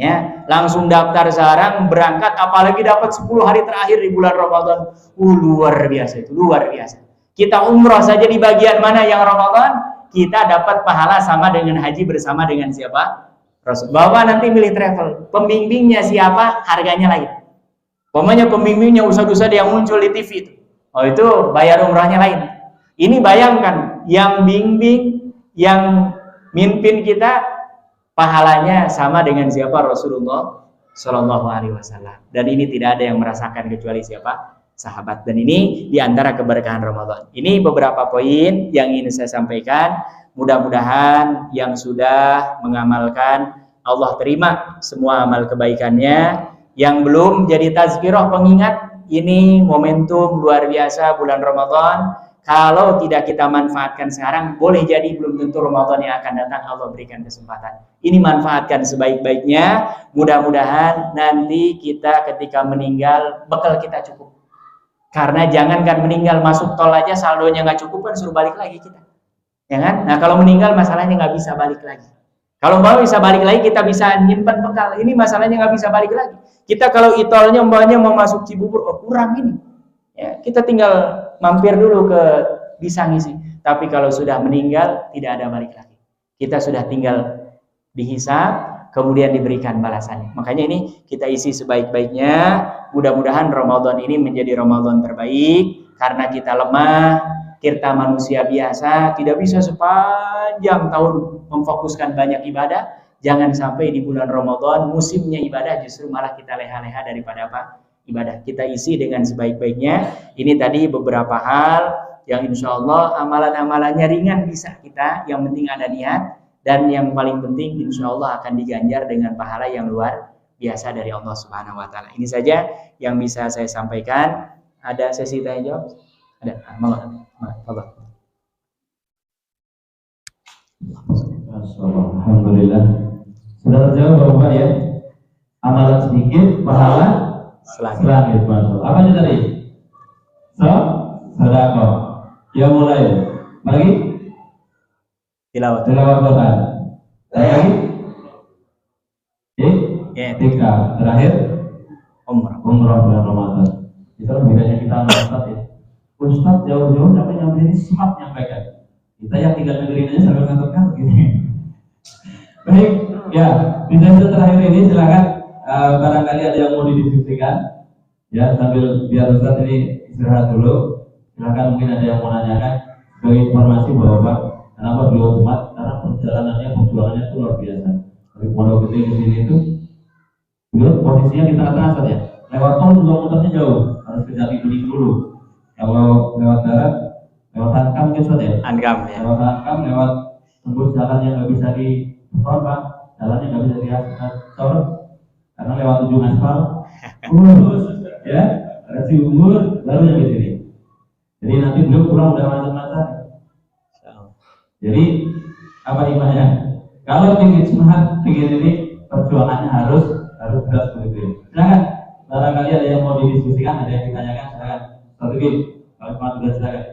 Ya, langsung daftar sekarang, berangkat, apalagi dapat 10 hari terakhir di bulan Ramadan. Luar biasa itu, luar biasa. Kita umroh saja di bagian mana yang Ramadan, kita dapat pahala sama dengan haji bersama dengan siapa? Rasul. Bapak nanti milih travel, pembimbingnya siapa, harganya lain. Pokoknya pembimbingnya ustadz-ustadz yang muncul di TV itu. Oh itu bayar umrahnya lain. Ini bayangkan, yang bimbing, yang mimpin kita, pahalanya sama dengan siapa? Rasulullah Shallallahu Alaihi Wasallam. Dan ini tidak ada yang merasakan kecuali siapa? Sahabat. Dan ini diantara keberkahan Ramadan. Ini beberapa poin yang ingin saya sampaikan. Mudah-mudahan yang sudah mengamalkan Allah terima semua amal kebaikannya. Yang belum jadi tazkirah pengingat, ini momentum luar biasa bulan Ramadan. Kalau tidak kita manfaatkan sekarang, boleh jadi belum tentu Ramadan yang akan datang Allah berikan kesempatan. Ini manfaatkan sebaik-baiknya. Mudah-mudahan nanti kita ketika meninggal, bekal kita cukup. Karena jangankan meninggal masuk tol aja saldonya nggak cukup kan suruh balik lagi kita. Ya kan? Nah kalau meninggal masalahnya nggak bisa balik lagi. Kalau mau bisa balik lagi kita bisa nyimpan bekal. Ini masalahnya nggak bisa balik lagi. Kita kalau itolnya umpamanya mau masuk Cibubur, oh, kurang ini. Ya, kita tinggal mampir dulu ke bisa ngisi. Tapi kalau sudah meninggal tidak ada balik lagi. Kita sudah tinggal dihisab, kemudian diberikan balasannya. Makanya ini kita isi sebaik-baiknya. Mudah-mudahan Ramadan ini menjadi Ramadan terbaik. Karena kita lemah, kita manusia biasa, tidak bisa sepanjang tahun memfokuskan banyak ibadah. Jangan sampai di bulan Ramadan musimnya ibadah justru malah kita leha-leha daripada apa? Ibadah. Kita isi dengan sebaik-baiknya. Ini tadi beberapa hal yang insya Allah amalan-amalannya ringan bisa kita, yang penting ada niat, dan yang paling penting insya Allah akan diganjar dengan pahala yang luar biasa dari Allah Subhanahu wa Ta'ala. Ini saja yang bisa saya sampaikan. Ada sesi tanya jawab? Ada. Fadhal. Alhamdulillah. Sudah terjawab Bapak ya. Amalan sedikit, pahala selangit. Apa aja tadi? Sedekah. Ya mulai. Lagi? Tilawah Quran. Lagi? Etika. Terakhir? Umrah bulan Ramadan. Itulah bedanya kita sama Ustaz ya. Ustaz jauh-jauh nyampe ini smart nyampaikan. Kita yang tinggal dengerin aja sambil ngantuk-ngantuk gini. Baik, ya, di sesi terakhir ini silakan barangkali ada yang mau didiskusikan ya, sambil biar Ustaz ini istirahat dulu. Silakan, mungkin ada yang mau nanyakan sebagai informasi bahwa Pak, kenapa beliau smart? Karena perjuangannya itu luar biasa. Dari Pondok Gede ke sini itu beliau posisinya di tengah-tengah saja. Lewat tol juga muternya jauh, harus ke Jati Bening dulu. Kalau lewat darat, lewat Hankam mungkin saja. Hankam ya. Lewat Hankam, lewat tembus jalan yang nggak bisa ditor, Pak. Jalannya nggak bisa diatur karena lewat ujung aspal. Ya, kasih umur baru nyampe sini. Jadi nanti beliau pulang udah macam-macam. Jadi apa imahnya? Kalau ingin semangat, ingin ini perjuangannya harus berat begitu. Silakan. Barangkali ada yang mau didiskusikan, ada yang ditanyakan, silakan. Satu lagi, kalau cuma tugas silakan.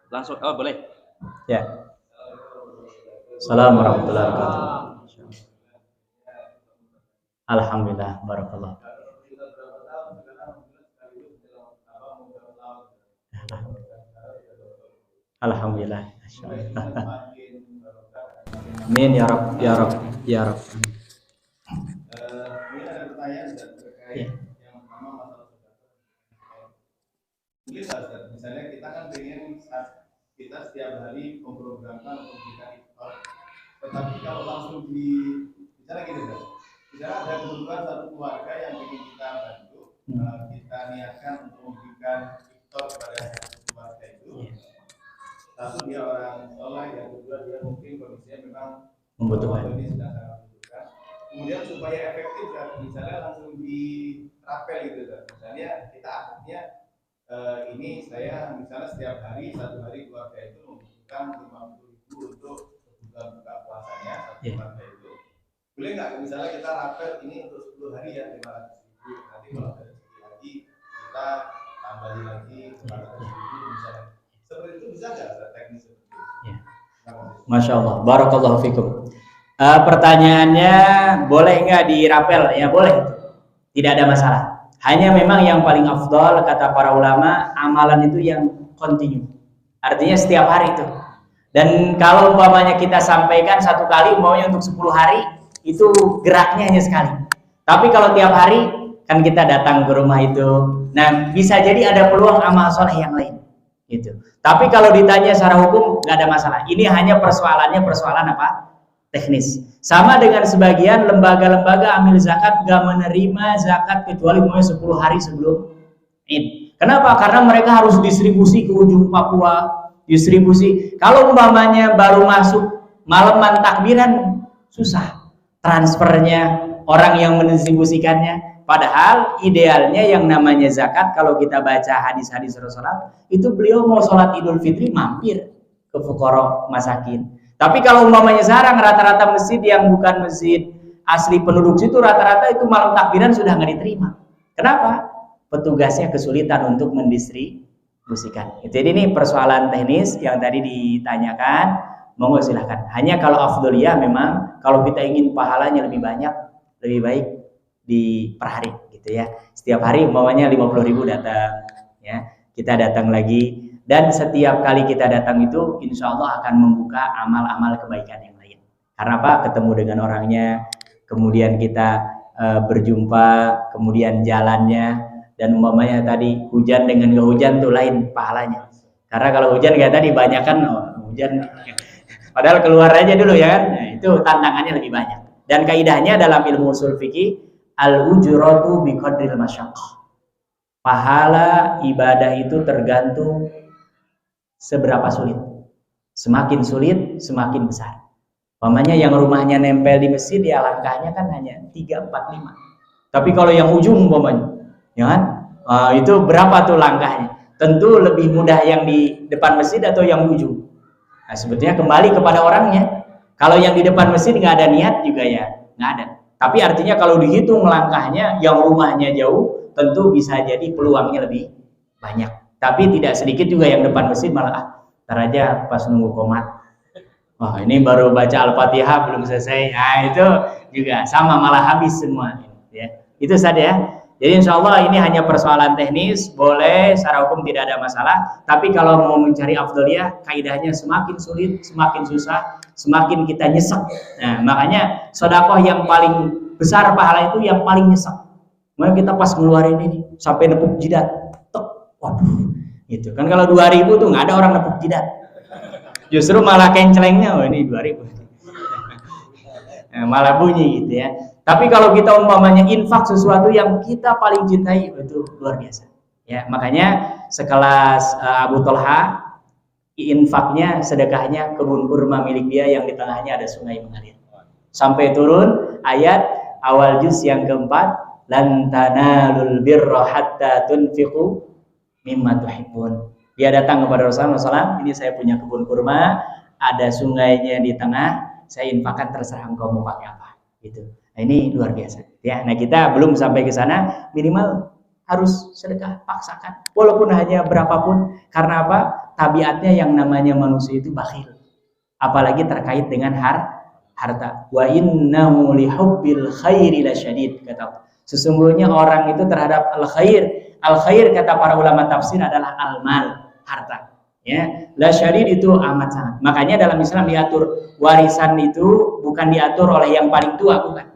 Langsung, boleh. Ya. Assalamualaikum warahmatullahi wabarakatuh. Alhamdulillah, barakallah. Alhamdulillah. Amin ya Rabb, ya Rabb, ya Rabb. Ini ada pertanyaan terkait yang pertama masalah mungkin misalnya kita kan pengen kita setiap hari memprogramkan untuk kita iftar, tetapi kalau langsung misalnya gini kan, misalnya ada kebutuhan satu keluarga yang ingin kita bantu, kita niatkan untuk memberikan iftar kepada satu keluarga itu. Satu dia orang soleh, yang kedua dia mungkin kondisinya memang membutuhkan. Ini sedang sangat membutuhkan. Kemudian supaya efektif kan, misalnya langsung diterapel gitu kan. Misalnya kita akhirnya ini saya misalnya setiap hari satu hari keluarga itu membutuhkan 50.000 untuk kebutuhan buka puasanya satu keluarga itu. Boleh nggak misalnya kita rapel ini untuk 10 hari ya 500.000. Nanti kalau ada rezeki lagi kita tambahin lagi 400.000 misalnya. Seperti itu bisa nggak teknis seperti itu? Ya. Masya Allah, barakallahu fikum. Pertanyaannya boleh nggak dirapel? Ya boleh, tidak ada masalah. Hanya memang yang paling afdal kata para ulama, amalan itu yang kontinu. Artinya setiap hari itu. Dan kalau umpamanya kita sampaikan satu kali, maunya untuk 10 hari, itu geraknya hanya sekali. Tapi kalau tiap hari, kan kita datang ke rumah itu. Nah, bisa jadi ada peluang amal soleh yang lain. Gitu. Tapi kalau ditanya secara hukum nggak ada masalah. Ini hanya persoalan apa? Teknis. Sama dengan sebagian lembaga-lembaga amil zakat nggak menerima zakat kecuali mulai 10 hari sebelum Id. Kenapa? Karena mereka harus distribusi ke ujung Papua, distribusi. Kalau umpamanya baru masuk malaman takbiran susah transfernya, orang yang mendistribusikannya. Padahal idealnya yang namanya zakat, kalau kita baca hadis-hadis Rasulullah, itu beliau mau sholat Idul Fitri mampir ke fuqara masakin. Tapi kalau umpamanya sekarang rata-rata masjid yang bukan masjid asli penduduk situ, rata-rata itu malam takbiran sudah nggak diterima. Kenapa? Petugasnya kesulitan untuk mendistribusikan. Jadi ini persoalan teknis yang tadi ditanyakan. Monggo silahkan. Hanya kalau afdoliyah memang kalau kita ingin pahalanya lebih banyak, lebih baik di per hari gitu ya. Setiap hari umpamanya 50.000 datang ya. Kita datang lagi dan setiap kali kita datang itu insya Allah akan membuka amal-amal kebaikan yang lain. Karena apa? Ketemu dengan orangnya, kemudian kita berjumpa, kemudian jalannya, dan umpamanya tadi hujan dengan gak hujan tuh lain pahalanya. Karena kalau hujan kayak tadi banyak kan hujan padahal keluar aja dulu ya kan. Nah, itu tantangannya lebih banyak. Dan kaidahnya dalam ilmu ushul fikih al-ujratu biqadril masyaqqah. Pahala ibadah itu tergantung seberapa sulit. Semakin sulit, semakin besar. Umpamanya yang rumahnya nempel di masjid ya langkahnya kan hanya 3, 4, 5. Tapi kalau yang ujung umpamanya, ya kan? Itu berapa tuh langkahnya? Tentu lebih mudah yang di depan masjid atau yang di ujung. Nah, sebetulnya kembali kepada orangnya. Kalau yang di depan masjid nggak ada niat juga ya nggak ada. Tapi artinya kalau dihitung langkahnya, yang rumahnya jauh, tentu bisa jadi peluangnya lebih banyak. Tapi tidak sedikit juga yang depan masjid malah ntar aja pas nunggu qomat. Wah, ini baru baca Al-Fatihah belum selesai. Nah, itu juga sama malah habis semua. Ya, itu saja ya. Jadi insya Allah ini hanya persoalan teknis, boleh secara hukum tidak ada masalah. Tapi kalau mau mencari afdaliyah, kaidahnya semakin sulit, semakin susah, semakin kita nyesek. Nah, makanya sedekah yang paling besar pahala itu yang paling nyesek. Makanya kita pas ngeluarin ini sampai nepuk jidat, tek, waduh, gitu kan. Kalau 2000 tuh nggak ada orang nepuk jidat, justru malah kencelengnya, oh ini 2000, nah, malah bunyi gitu ya. Tapi kalau kita umpamanya infak sesuatu yang kita paling cintai, itu luar biasa. Ya, makanya sekelas Abu Thalha, infaknya, sedekahnya kebun kurma milik dia yang di tengahnya ada sungai mengalir. Sampai turun ayat awal juz yang keempat, lan tanalul birra hatta tunfiqu mimma tuhibbun. Dia datang kepada Rasulullah SAW, ini saya punya kebun kurma, ada sungainya di tengah, saya infakkan, terserah engkau mau pakai apa. Gitu. Nah, ini luar biasa. Ya, nah kita belum sampai ke sana, minimal harus sedekah, paksakan, walaupun hanya berapapun. Karena apa? Tabiatnya yang namanya manusia itu bakhil, apalagi terkait dengan harta. Wa innahu lihubbil khairi lasyadid, kata. Sesungguhnya orang itu terhadap al-khair kata para ulama tafsir adalah al-mal, harta. Ya, lasyadid itu amat sangat. Makanya dalam Islam diatur warisan itu bukan diatur oleh yang paling tua, bukan.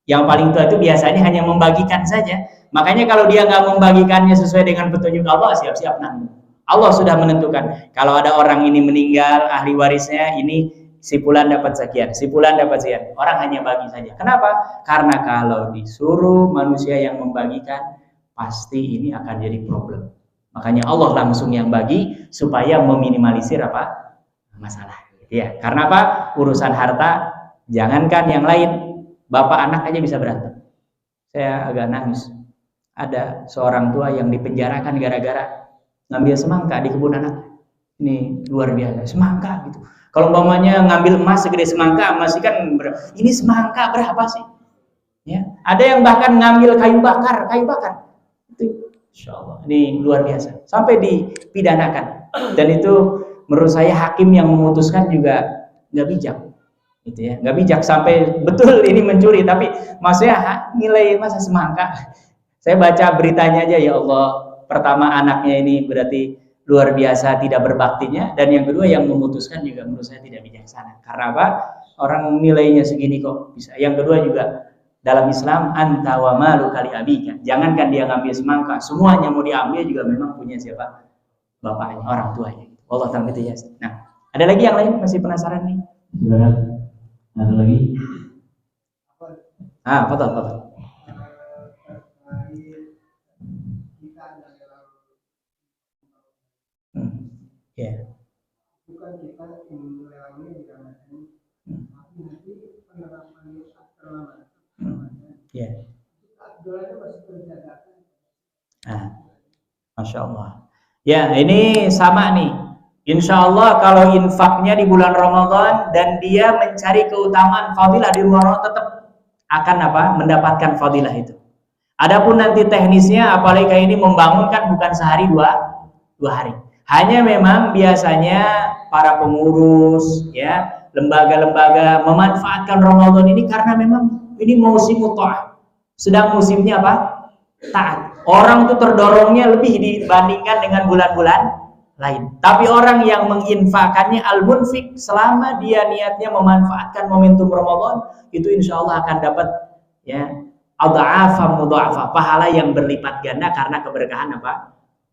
Yang paling tua itu biasanya hanya membagikan saja. Makanya kalau dia nggak membagikannya sesuai dengan petunjuk Allah, siap-siap nanggung. Allah sudah menentukan. Kalau ada orang ini meninggal, ahli warisnya ini si fulan dapat sekian, si fulan dapat sekian. Orang hanya bagi saja. Kenapa? Karena kalau disuruh manusia yang membagikan, pasti ini akan jadi problem. Makanya Allah langsung yang bagi supaya meminimalisir apa? Masalah. Ya, karena apa? Urusan harta, jangankan yang lain, bapak anak aja bisa berantem. Saya agak nangis. Ada seorang tua yang dipenjarakan gara-gara ngambil semangka di kebun anak. Ini luar biasa, semangka gitu. Kalau umpamanya ngambil emas segede semangka, masih kan ini semangka berapa sih? Ya, ada yang bahkan ngambil kayu bakar. Itu insyaallah ini luar biasa. Sampai dipidanakan. Dan itu menurut saya hakim yang memutuskan juga nggak bijak. Gitu ya, nggak bijak sampai betul ini mencuri, tapi maksudnya nilai masa semangka. Saya baca beritanya aja, ya Allah, pertama anaknya ini berarti luar biasa tidak berbaktinya, dan yang kedua yang memutuskan juga menurut saya tidak bijaksana. Karena apa? Orang nilainya segini kok bisa. Yang kedua juga dalam Islam anta wa malu kali abika. Jangankan dia ngambil semangka, semuanya mau diambil juga memang punya siapa? Bapaknya, orang tuanya. Allah taala itu ya. Nah, ada lagi yang lain masih penasaran nih? Silakan. Ada lagi? Betul. Ya. Bukan kita melelangnya dikarenakan tapi nanti penerapannya terlambat. Ya. Doanya masih terjagakan. Masya Allah. Ya, ini sama nih. Insya Allah kalau infaknya di bulan Ramadan dan dia mencari keutamaan fadilah di bulan Ramadan, tetap akan mendapatkan fadilah itu. Adapun nanti teknisnya, apalagi kayak ini membangunkan bukan sehari dua hari. Hanya memang biasanya para pengurus, ya, lembaga-lembaga memanfaatkan Ramadan ini karena memang ini musim ta'ah. Sedang musimnya apa? Taat. Orang itu terdorongnya lebih dibandingkan dengan bulan-bulan lain. Tapi orang yang menginfakannya al-munfik, selama dia niatnya memanfaatkan momentum Ramadan, itu insya Allah akan dapat ya adha'afa mudha'afa, pahala yang berlipat ganda karena keberkahan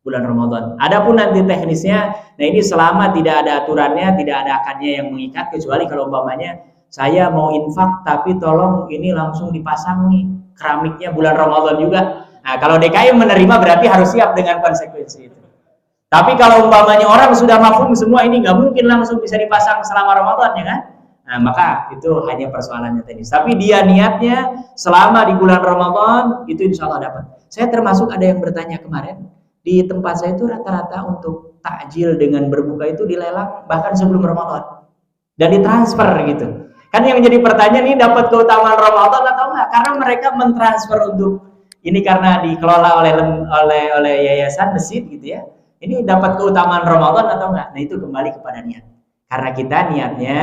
bulan Ramadan. Adapun nanti teknisnya, nah ini selama tidak ada aturannya, tidak ada akadnya yang mengikat, kecuali kalau umpamanya saya mau infak tapi tolong ini langsung dipasang nih keramiknya bulan Ramadan juga. Nah, kalau DKI menerima berarti harus siap dengan konsekuensi itu. Tapi kalau umpamanya orang sudah mafhum semua ini nggak mungkin langsung bisa dipasang selama Ramadan, ya kan? Nah, maka itu hanya persoalannya teknis. Tapi dia niatnya selama di bulan Ramadan itu insya Allah dapat. Saya termasuk ada yang bertanya kemarin, di tempat saya itu rata-rata untuk takjil dengan berbuka itu dilelang bahkan sebelum Ramadan dan ditransfer gitu. Kan yang menjadi pertanyaan ini dapat keutamaan Ramadan atau enggak? Karena mereka mentransfer untuk ini karena dikelola oleh yayasan masjid gitu ya. Ini dapat keutamaan Ramadan atau enggak? Nah, itu kembali kepada niat. Karena kita niatnya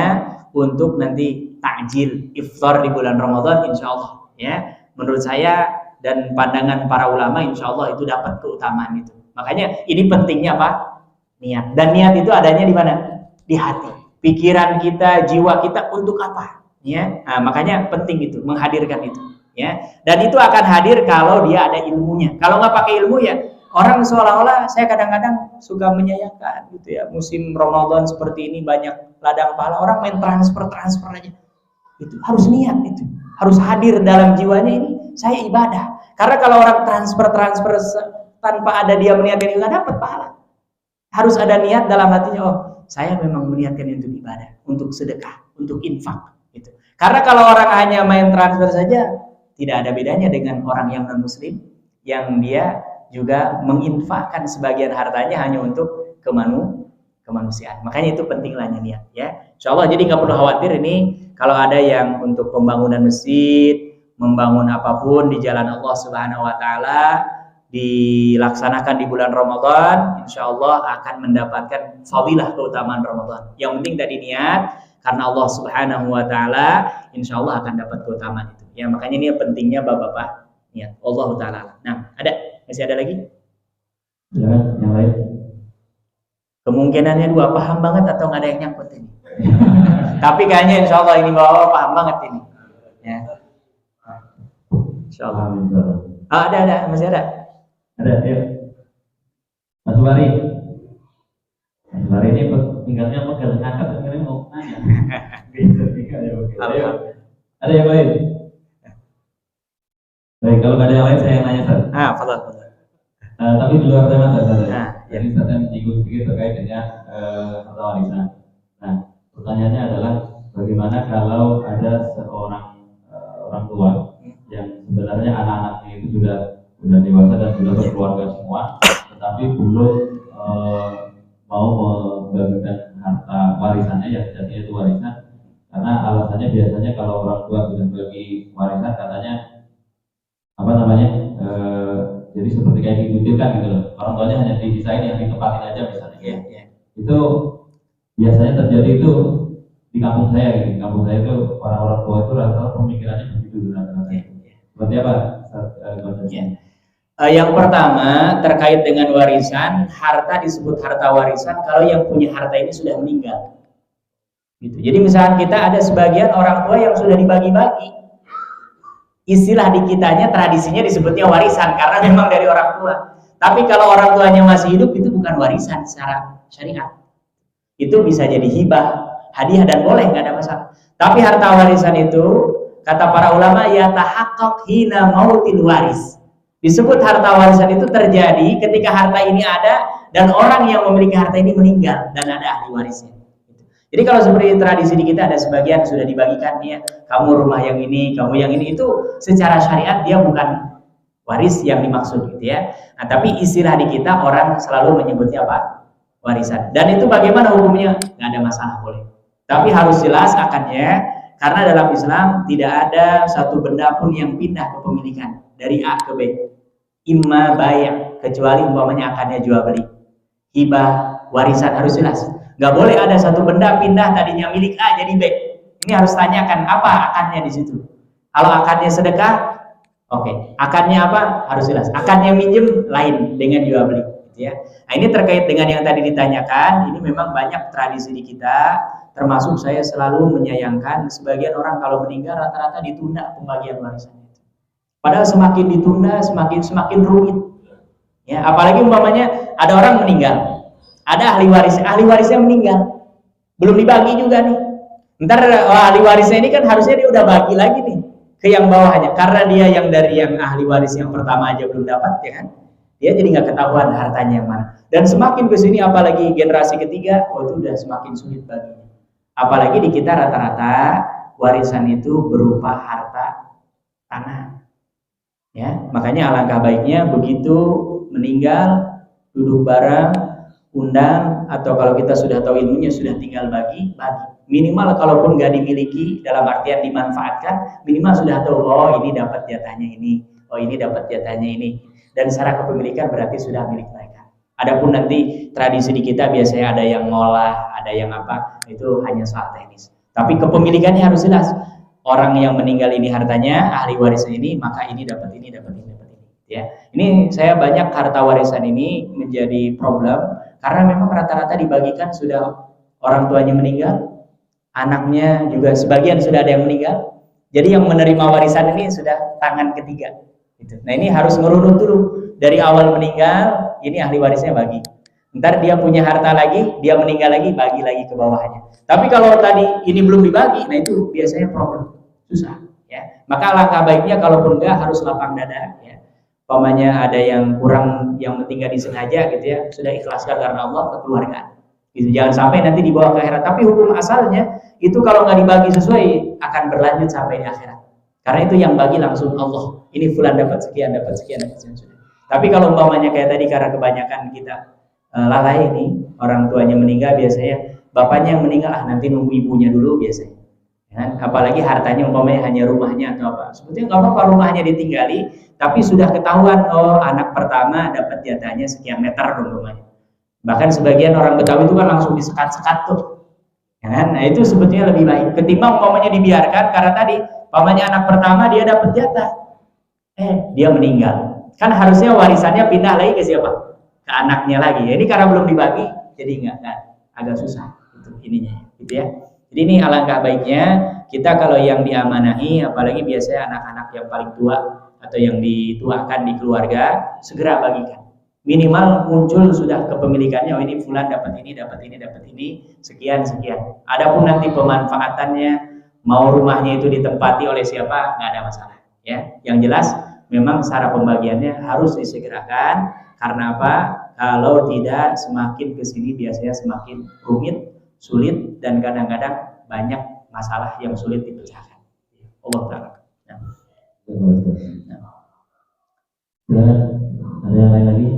untuk nanti takjil iftar di bulan Ramadan insya Allah ya. Menurut saya dan pandangan para ulama insya Allah itu dapat keutamaan itu. Makanya ini pentingnya apa? Niat. Dan niat itu adanya di mana? Di hati. Pikiran kita, jiwa kita untuk apa? Ya. Nah, makanya penting itu menghadirkan itu ya. Dan itu akan hadir kalau dia ada ilmunya. Kalau nggak pakai ilmu ya orang seolah-olah, saya kadang-kadang suka menyayangkan gitu ya, musim Ramadan seperti ini banyak ladang pahala, orang main transfer aja. Itu harus niat itu. Harus hadir dalam jiwanya ini saya ibadah. Karena kalau orang transfer tanpa ada dia meniatkan itu nggak dapat pahala. Harus ada niat dalam hatinya, oh, saya memang meniatkan untuk ibadah, untuk sedekah, untuk infak gitu. Karena kalau orang hanya main transfer saja, tidak ada bedanya dengan orang yang non-muslim yang dia juga menginfakkan sebagian hartanya hanya untuk kemanusiaan. Makanya itu pentinglah niat ya. Insyaallah jadi nggak perlu khawatir ini kalau ada yang untuk pembangunan masjid, membangun apapun di jalan Allah Subhanahu wa taala dilaksanakan di bulan Ramadan, insyaallah akan mendapatkan fadilah keutamaan Ramadan. Yang penting tadi niat karena Allah Subhanahu wa taala insyaallah akan dapat keutamaan itu. Ya makanya ini pentingnya Bapak-bapak niat. Allah taala. Nah, masih ada lagi? Ya, yang lain. Kemungkinannya dua, paham banget atau nggak ada yang nyangkut ini? Tapi kayaknya insya Allah ini bawa paham banget ini. Ya. Insya Allah. Oh, ada, masih ada. Ada, ya. Mas Wari. Mas Wari ini tinggalnya mau ngangkat, tinggalnya mau nanya. Ada yang lain? Baik, kalau nggak ada yang lain saya yang nanya Ustaz. Fadhal. Tapi di luar tema Ustaz. Ya. Jadi Ustaz menyinggung sedikit terkait dengan harta warisan. Nah, pertanyaannya adalah bagaimana kalau ada seorang orang tua yang sebenarnya anak-anaknya itu sudah dewasa dan sudah berkeluarga semua, tetapi belum mau membagikan harta warisannya ya, jadinya itu warisan. Karena alasannya biasanya kalau orang tua sudah bagi warisan katanya jadi seperti kayak dikucilkan gitu loh. Orang tuanya hanya didesain yang ditempatin aja misalnya. Yeah. Itu biasanya terjadi itu di kampung saya gitu. Di kampung saya itu orang-orang tua itu rata-rata pemikirannya begitu rata-rata. Seperti apa? Yang pertama terkait dengan warisan, harta disebut harta warisan kalau yang punya harta ini sudah meninggal. Gitu. Jadi misalnya kita ada sebagian orang tua yang sudah dibagi-bagi. Istilah di kitanya tradisinya disebutnya warisan karena memang dari orang tua. Tapi kalau orang tuanya masih hidup itu bukan warisan secara syariat. Itu bisa jadi hibah, hadiah dan boleh, nggak ada masalah. Tapi harta warisan itu kata para ulama ya tahaqqaq hina mautil waris. Disebut harta warisan itu terjadi ketika harta ini ada dan orang yang memiliki harta ini meninggal dan ada ahli warisnya. Jadi kalau seperti tradisi di kita ada sebagian sudah dibagikan ya, kamu rumah yang ini, kamu yang ini, itu secara syariat dia bukan waris yang dimaksud gitu ya. Nah, tapi istilah di kita orang selalu menyebutnya apa? Warisan. Dan itu bagaimana hukumnya? Nggak ada masalah, boleh. Tapi harus jelas akadnya, karena dalam Islam tidak ada satu benda pun yang pindah kepemilikan dari A ke B. Imma bay', kecuali umpamanya akadnya jual beli. Hibah, warisan harus jelas. Nggak boleh ada satu benda pindah tadinya milik A jadi B. Ini harus tanyakan apa akadnya di situ. Kalau akadnya sedekah, oke. Akadnya apa? Harus jelas. Akadnya minjem lain dengan jual beli, gitu ya. Nah, ini terkait dengan yang tadi ditanyakan. Ini memang banyak tradisi di kita. Termasuk saya selalu menyayangkan sebagian orang kalau meninggal rata-rata ditunda pembagian warisan itu. Padahal semakin ditunda semakin rumit. Ya, apalagi umpamanya ada orang meninggal. Ada ahli warisnya meninggal, belum dibagi juga nih. Ntar ahli warisnya ini kan harusnya dia udah bagi lagi nih ke yang bawahnya, karena dia yang dari yang ahli waris yang pertama aja belum dapat ya kan, dia jadi nggak ketahuan hartanya yang mana. Dan semakin kesini apalagi generasi ketiga, itu udah semakin sulit baginya. Apalagi di kita rata-rata warisan itu berupa harta tanah. Ya, makanya alangkah baiknya begitu meninggal, duduk bareng, undang, atau kalau kita sudah tahu ilmunya sudah tinggal bagi. Minimal kalaupun nggak dimiliki dalam artian dimanfaatkan, minimal sudah tahu, oh ini dapat jatahnya ini, oh ini dapat jatahnya ini, dan secara kepemilikan berarti sudah milik mereka. Adapun nanti tradisi di kita biasanya ada yang ngolah, ada yang apa, itu hanya soal teknis. Tapi kepemilikannya harus jelas. Orang yang meninggal ini hartanya, ahli warisan ini, maka ini dapat ini, dapat ini, dapat ini. Ya, ini saya banyak harta warisan ini menjadi problem karena memang rata-rata dibagikan sudah orang tuanya meninggal. Anaknya juga sebagian sudah ada yang meninggal, jadi yang menerima warisan ini sudah tangan ketiga gitu. Nah ini harus ngerunut dulu dari awal meninggal, ini ahli warisnya bagi, ntar dia punya harta lagi, dia meninggal lagi, bagi lagi ke bawahnya. Tapi kalau tadi ini belum dibagi, nah itu biasanya problem, susah ya. Maka langkah baiknya kalaupun enggak harus lapang dada ya. Pamannya ada yang kurang, yang penting nggak disengaja gitu ya, sudah ikhlaskan karena Allah, kekeluargaan gitu. Jangan sampai nanti dibawa ke akhirat. Tapi hukum asalnya itu kalau nggak dibagi sesuai akan berlanjut sampai di akhirat. Karena itu yang bagi langsung Allah. Ini fulan dapat sekian, dapat sekian, dapat sekian. Tapi kalau umpamanya kayak tadi karena kebanyakan kita lalai ini, orang tuanya meninggal biasanya, bapaknya yang meninggal nanti nunggu ibunya dulu biasanya. Ya, apalagi hartanya umpamanya hanya rumahnya atau apa. Sebetulnya nggak apa-apa rumahnya ditinggali, tapi sudah ketahuan oh anak pertama dapat jatahnya sekian meter umpamanya. Bahkan sebagian orang Betawi itu kan langsung disekat-sekat tuh, ya kan? Nah itu sebetulnya lebih baik ketimbang umpamanya dibiarkan karena tadi umpamanya anak pertama dia dapat jatah, dia meninggal, kan harusnya warisannya pindah lagi ke siapa? Ke anaknya lagi. Ini karena belum dibagi, jadi nggak agak susah itu ininya, gitu ya. Jadi ini alangkah baiknya kita kalau yang diamanahi, apalagi biasanya anak-anak yang paling tua atau yang dituakan di keluarga, segera bagikan. Minimal muncul sudah kepemilikannya, oh ini fulan dapat ini, dapat ini, dapat ini, sekian. Adapun nanti pemanfaatannya, mau rumahnya itu ditempati oleh siapa, nggak ada masalah. Ya, yang jelas memang cara pembagiannya harus disegerakan. Karena apa? Kalau tidak semakin kesini biasanya semakin rumit, sulit, dan kadang-kadang banyak masalah yang sulit dipecahkan. Allah Ta'ala. Ada yang lain lagi?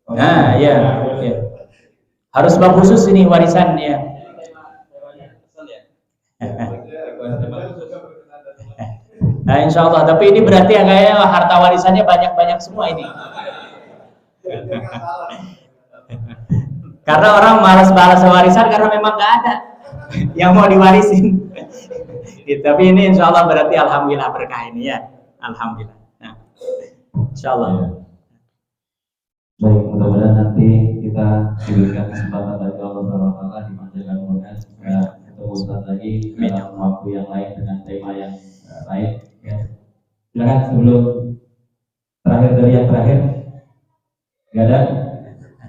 Nah, ya. Harus bab khusus ini warisan ya. Nah, insya Allah. Tapi ini berarti kayaknya harta warisannya banyak-banyak semua ini. Karena orang malas balas warisan karena memang nggak ada yang mau diwarisin. Tapi ini insya Allah berarti alhamdulillah berkah ini ya. Alhamdulillah. Nah, insya Allah. Baik, mudah-mudahan nanti kita diberikan kesempatan dari Allah SWT dimanjakan umurnya supaya ketemu Ustaz lagi dalam waktu yang lain dengan tema yang lain. Ya. Silakan sebelum terakhir dari yang terakhir, nggak ada.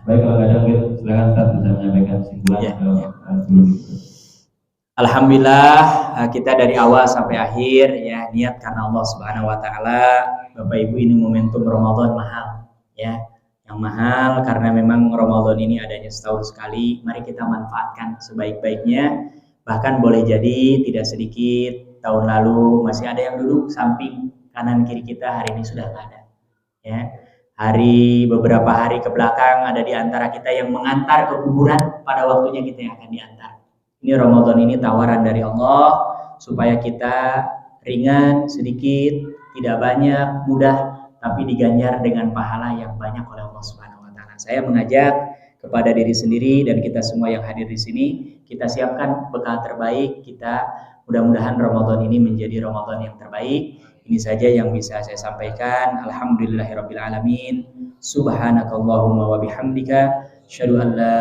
Baik kalau nggak ada, silakan Ustaz bisa menyampaikan kesimpulan sebelum itu. Alhamdulillah kita dari awal sampai akhir ya niat karena Allah Subhanahu Wa Taala. Bapak Ibu, ini momentum Ramadan mahal ya. Yang mahal karena memang Ramadan ini adanya setahun sekali. Mari kita manfaatkan sebaik-baiknya. Bahkan boleh jadi tidak sedikit tahun lalu masih ada yang duduk samping kanan kiri kita, hari ini sudah nggak ada. Ya, beberapa hari ke belakang ada di antara kita yang mengantar ke kuburan, pada waktunya kita yang akan diantar. Ini Ramadan ini tawaran dari Allah supaya kita ringan sedikit, tidak banyak, mudah, tapi diganjar dengan pahala yang banyak oleh Allah Subhanahu Wa Taala. Saya mengajak kepada diri sendiri dan kita semua yang hadir di sini, kita siapkan bekal terbaik kita. Mudah-mudahan Ramadan ini menjadi Ramadan yang terbaik. Ini saja yang bisa saya sampaikan. Alhamdulillahirabbil alamin. Subhanakallahumma wa bihamdika, asyhadu an la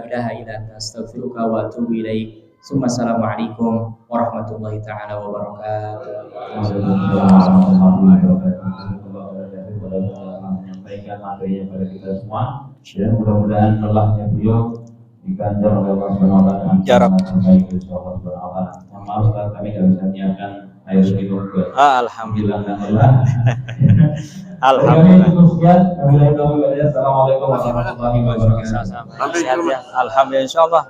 ilaha illa anta, astaghfiruka wa atubu ilaik. Assalamualaikum warahmatullahi taala wabarakatuh. Menyampaikan materinya pada kita semua, dan mudah-mudahan lelahnya beliau diganjar oleh Allah Subhanahu wa taala dengan terbaik dari Allah Subhanahu wa taala. Maaf Ustaz, kami tidak bisa menyiapkan air minum buat Alhamdulillah. Alhamdulillah. Alhamdulillah. Kami cukup sekian. Kami Wassalamualaikum warahmatullahi wabarakatuh. Sehat ya. Alhamdulillah insyaallah.